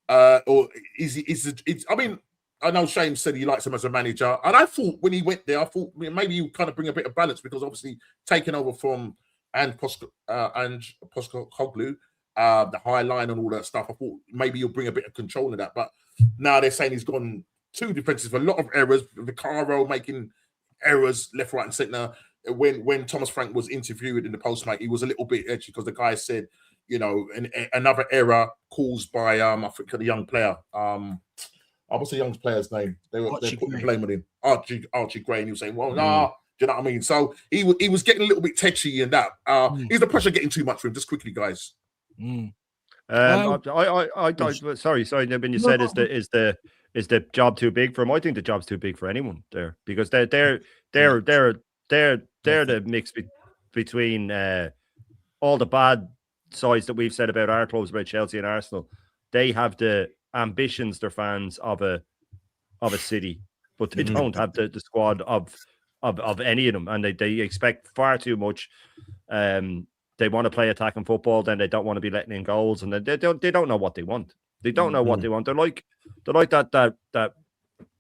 Or I mean, I know Shane said he likes him as a manager. And I thought when he went there, maybe you kind of bring a bit of balance because obviously taking over from Postecoglou, the high line and all that stuff, I thought maybe you'll bring a bit of control of that. But now they're saying he's gone too defensive, a lot of errors, Vicaro making errors left, right, and centre. When Thomas Frank was interviewed in the post-match, he was a little bit edgy because the guy said, another error caused by I think the young player. What's the young player's name? They put the blame on him. Archie Gray, and he was saying, "Well, nah." Do you know what I mean? So he was getting a little bit tetchy in that. Is the pressure getting too much for him? Just quickly, guys. Sorry. When you said is the job too big for him? I think the job's too big for anyone there because they're the mix between all the bad sides that we've said about our clubs, about Chelsea and Arsenal. They have the ambitions, their fans of a city, but they don't have the squad of any of them, and they expect far too much. They want to play attacking football, then they don't want to be letting in goals, and they don't know what they want. They don't know what they want. They're like that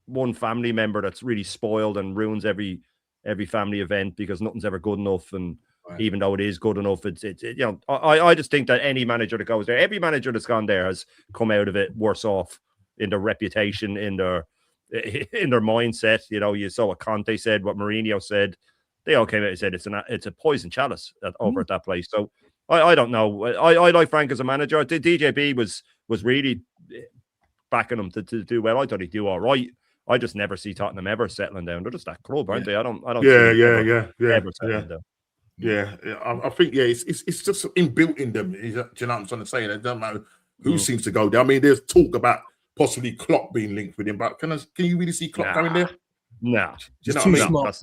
one family member that's really spoiled and ruins every family event because nothing's ever good enough, and even though it is good enough, I just think that any manager that goes there, every manager that's gone there has come out of it worse off in their reputation, in their mindset. You saw what Conte said, what Mourinho said. They all came out and said it's a poison chalice over at that place. So I don't know. I like Frank as a manager. DJB was really backing him to do well. I thought he'd do all right. I just never see Tottenham ever settling down. They're just that club, aren't they? I don't. Ever settling down. Yeah, I think it's just inbuilt in them. Do you know what I'm trying to say? They don't know who seems to go there. I mean, there's talk about possibly Klopp being linked with him, but can you really see Klopp going there? No, he's too smart.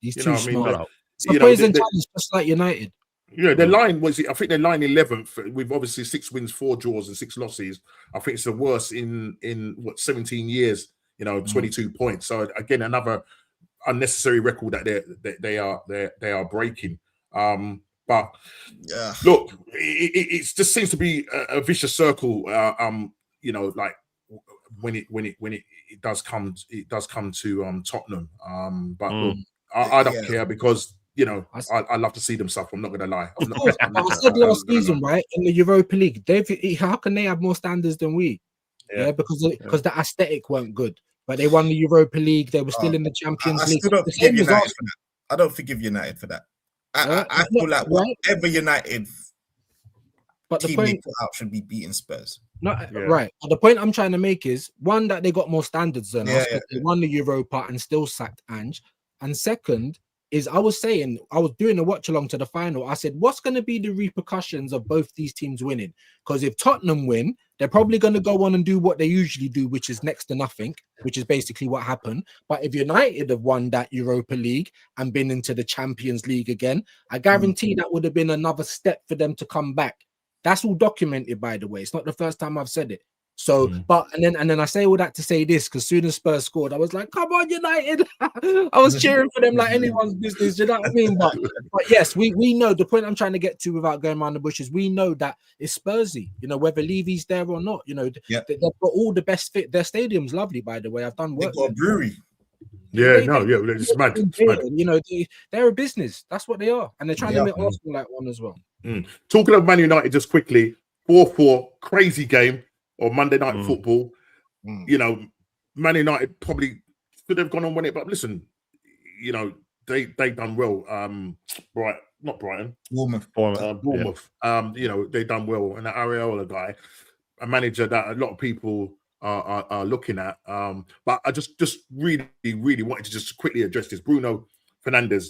He's too smart. It's a poison challenge, just like United. Yeah, their line was. I think they're line 11th with obviously 6 wins, 4 draws, and 6 losses. I think it's the worst in what 17 years. 22 points. So again, another unnecessary record that they are breaking. But look, it just seems to be a vicious circle. Like when it does come to Tottenham. But look, I don't care because. I love to see them suffer. I'm not going to lie. Of course, I said last season, right, in the Europa League, how can they have more standards than we? Yeah, because the aesthetic weren't good, but they won the Europa League. They were still in the Champions League. I still don't forgive United for that. I don't forgive United for that. I feel like whatever United team they put out should be beating Spurs. Right. But the point I'm trying to make is one, that they got more standards than us. They won the Europa and still sacked Ange, and second. I was doing a watch along to the final. I said, what's going to be the repercussions of both these teams winning? Because if Tottenham win, they're probably going to go on and do what they usually do, which is next to nothing, which is basically what happened. But if United have won that Europa League and been into the Champions League again, I guarantee that would have been another step for them to come back. That's all documented, by the way. It's not the first time I've said it. So, and then I say all that to say this, because soon as Spurs scored, I was like, come on, United. I was cheering for them like anyone's business. You know what I mean? But yes, we know the point I'm trying to get to without going around the bushes. We know that it's Spursy, whether Levy's there or not. They've got all the best fit. Their stadium's lovely, by the way. I've done work. They've got a brewery. It's mad. They're a business. That's what they are. And they're trying to make Arsenal like one as well. Talking of Man United, just quickly, 4-4, crazy game. Or Monday Night Football, Man United probably could have gone on win it, but listen, they done well. Not Brighton, Bournemouth. They done well, and the Areola guy, a manager that a lot of people are looking at. But I just really wanted to just quickly address this. Bruno Fernandes,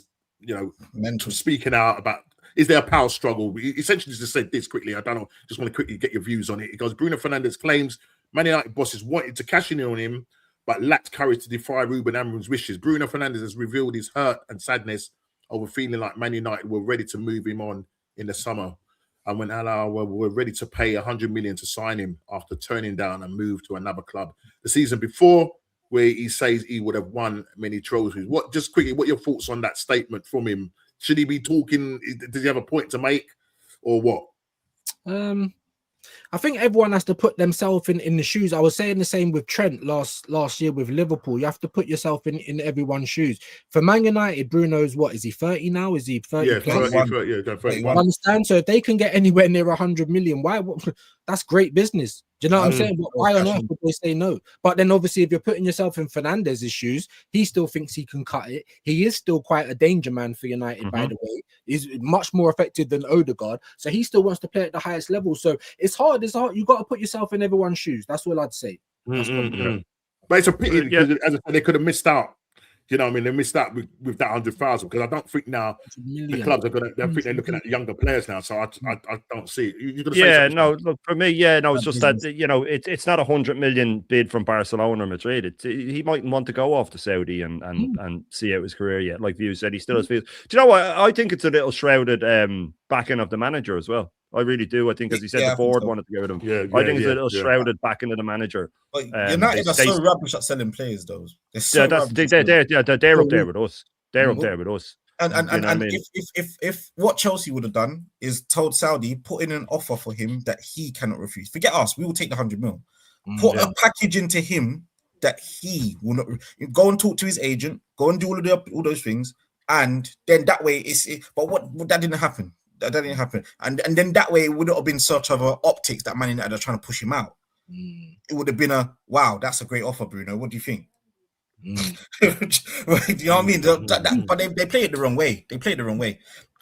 mental speaking out about. Is there a power struggle? He essentially just said this quickly. I don't know. Just want to quickly get your views on it. He goes, Bruno Fernandes claims Man United bosses wanted to cash in on him, but lacked courage to defy Ruben Amorim's wishes. Bruno Fernandes has revealed his hurt and sadness over feeling like Man United were ready to move him on in the summer. And when Al were ready to pay 100 million to sign him after turning down and move to another club. The season before, where he says he would have won many trophies. What are your thoughts on that statement from him? Should he be talking? Does he have a point to make, or what? I think everyone has to put themselves in the shoes. I was saying the same with Trent last year with Liverpool. You have to put yourself in everyone's shoes. For Man United, Bruno's what? Is he 30 now? Is he 30? Yeah, 31. Understand? So if they can get anywhere near 100 million, why? That's great business. Do you know what I'm saying? Why on earth would they say no? But then obviously, if you're putting yourself in Fernandez's shoes, he still thinks he can cut it. He is still quite a danger man for United, by the way. He's much more effective than Odegaard. So he still wants to play at the highest level. So it's hard. You got to put yourself in everyone's shoes. That's all I'd say. But it's a pity because, as I said, they could have missed out. You know what I mean? They missed out with that 100,000 because I don't think now the clubs are going to. I think they're looking at the younger players now, so I don't see it. Look for me. It's just that it's not 100 million bid from Barcelona or Madrid. He mightn't want to go off to Saudi and see out his career yet. Like you said, he still has feels. Do you know what? I think it's a little shrouded backing of the manager as well. I really do. I think, as he said, the board wanted to get rid of him. I think it's a little shrouded back into the manager. But United are so rubbish at selling players, though. They're up there with us. They're up there with us. And if what Chelsea would have done is told Saudi, put in an offer for him that he cannot refuse. Forget us. We will take the 100 mil. Put a package into him that he will not go and talk to his agent. Go and do all those things, and then that way but that didn't happen. That didn't happen, and then that way it would have been sort of optics that Man United are trying to push him out. It would have been wow, that's a great offer, Bruno. What do you think? Do you know what I mean? But they play it the wrong way.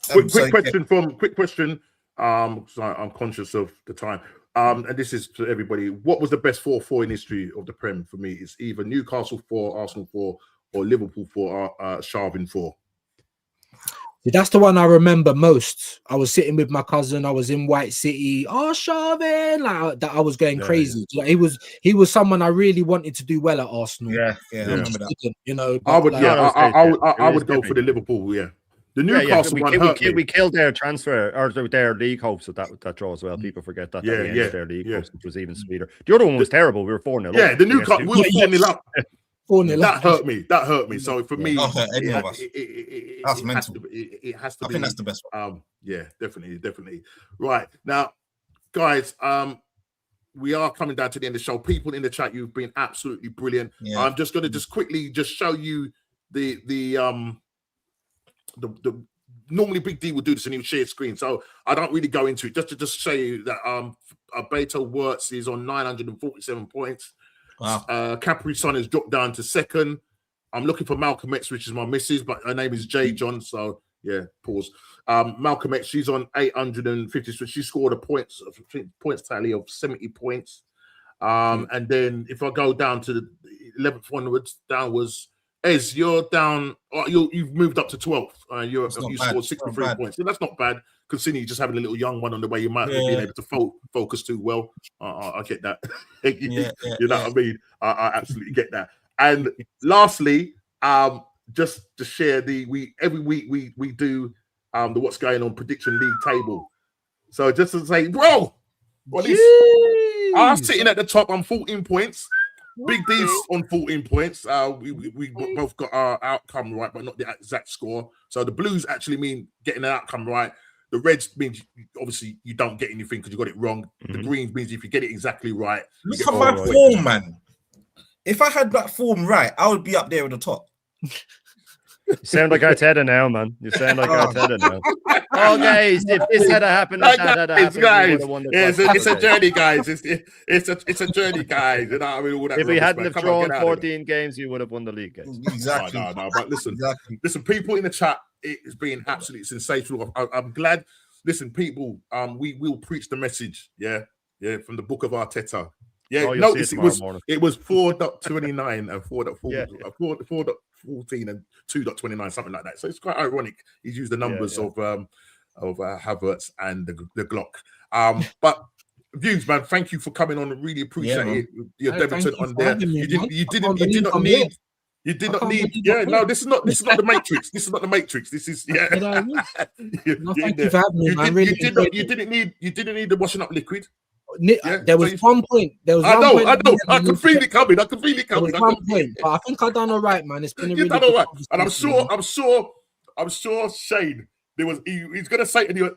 Quick question. So I'm conscious of the time. And this is to everybody. What was the best 4-4 in history of the Prem for me? It's either Newcastle 4, Arsenal 4, or Liverpool 4, Sharvin 4. That's the one I remember most. I was sitting with my cousin. I was in White City. Oh, Sharvin! Like that, I was going crazy. He was someone I really wanted to do well at Arsenal. Yeah. I remember that. I would go for the Liverpool. The Newcastle one hurt me. We killed their transfer or their league hopes with that draw as well. People forget that. Yeah, we ended their league hopes, which was even sweeter. The other one was terrible. We were 4-0 Yeah, up the Newcastle, we were 4-0 up. 4-0 That hurt me. That hurt me. So for me, Not hurt any of us. That's mental. It has to I be. think that's the best one. Yeah, definitely. Right now, guys, we are coming down to the end of the show. People in the chat, you've been absolutely brilliant. Yeah. I'm just gonna quickly show you the normally Big D will do this and he'll share screen, so I don't really go into it. Just show you that Beto Wirtz is on 947 points. Wow. Capri Sun has dropped down to second. I'm looking for Malcolm X, which is my missus, but her name is Jay John. So yeah, pause. Malcolm X, she's on 850. So she scored a points tally of 70 points. And then if I go down to the 11th onwards, downwards, Ez, you're down. You've moved up to 12th. You scored 63 points. So that's not bad. Considering you just having a little young one on the way, you might not be able to focus too well. I get that. You know what I mean? I absolutely get that. And lastly, just to share every week we do the what's going on prediction league table. So just to say, bro, I'm sitting at the top on 14 points. Big D's on 14 points. We both got our outcome right, but not the exact score. So the blues actually mean getting an outcome right. The reds means obviously you don't get anything because you got it wrong. The greens means if you get it exactly right. Look at my form, man. If I had that form right, I would be up there at the top. You sound like Arteta now, man. You sound like Arteta now. Oh, guys, if this had happened, that had happened, guys, it's a journey, guys. It's a journey, guys. You know what I mean? All that if we hadn't have Come drawn 14 games, you would have won the league, guys. Exactly. No. But listen, listen, people in the chat, it's been absolutely sensational. I'm glad. Listen, people, we will preach the message. Yeah, from the book of Arteta. Yeah, notice it was 4.29 and 4.14 and 2.29, something like that. So it's quite ironic. He's used the numbers of Havertz and the Glock. But views, man, thank you for coming on. Really appreciate it. Your debutant on there. You did not need. No, this is not the Matrix. This is not the Matrix. This is Thank you for having me, man. You didn't need the washing up liquid. There was one point. I know. I can feel it coming. There was one point, but I think I done all right, man. It's been a really done all right, and I'm sure Shane. He's gonna say, and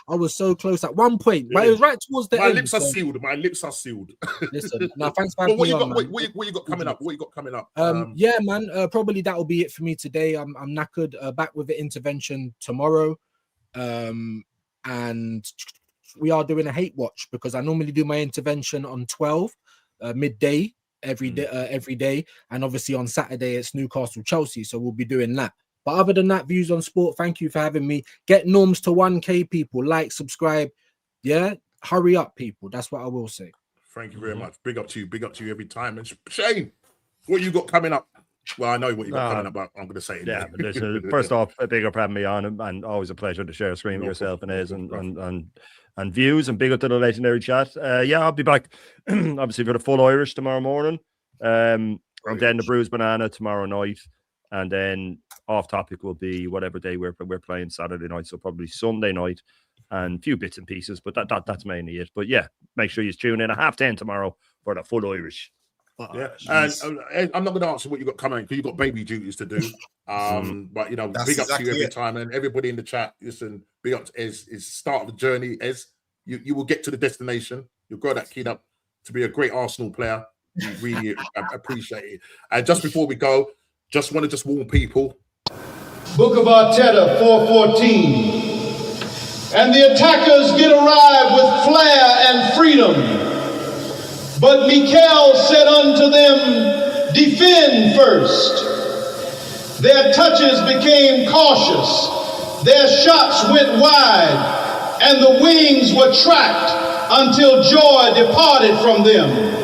I was so close at one point, but it was right towards the end. My lips are sealed. Listen, now thanks for having me on, man. What you got coming up? Yeah, man. Probably that'll be it for me today. I'm knackered. Back with the intervention tomorrow, and we are doing a hate watch because I normally do my intervention on 12 midday every day, and obviously on Saturday it's Newcastle Chelsea, so we'll be doing that. But other than that, views on sport, thank you for having me. Get norms to 1K, people. Like, subscribe. Yeah, hurry up, people. That's what I will say. Thank you very much. Big up to you every time. And Shane, what you got coming up? Well, I know what you got coming up, but I'm going to say it. Yeah, but first off, a big up for having me on, and always a pleasure to share a screen with yourself and Ez and views, and big up to the legendary chat. I'll be back obviously for the full Irish tomorrow morning, and then the Bruised Banana tomorrow night, and then off topic will be whatever day we're playing Saturday night, so probably Sunday night, and a few bits and pieces, but that's mainly it. But yeah, make sure you tune in at 10:30 tomorrow for the full Irish. And I'm not going to answer what you got coming because you've got baby duties to do. But big up to you every time, and everybody in the chat. Listen, big up to Ez. It's start of the journey. Ez, you will get to the destination. You'll grow that kid up to be a great Arsenal player. We really appreciate it. And just before we go, just want to warn people. Book of Arteta 4:14. And the attackers did arrive with flair and freedom. But Mikel said unto them, defend first. Their touches became cautious. Their shots went wide, and the wings were tracked until joy departed from them.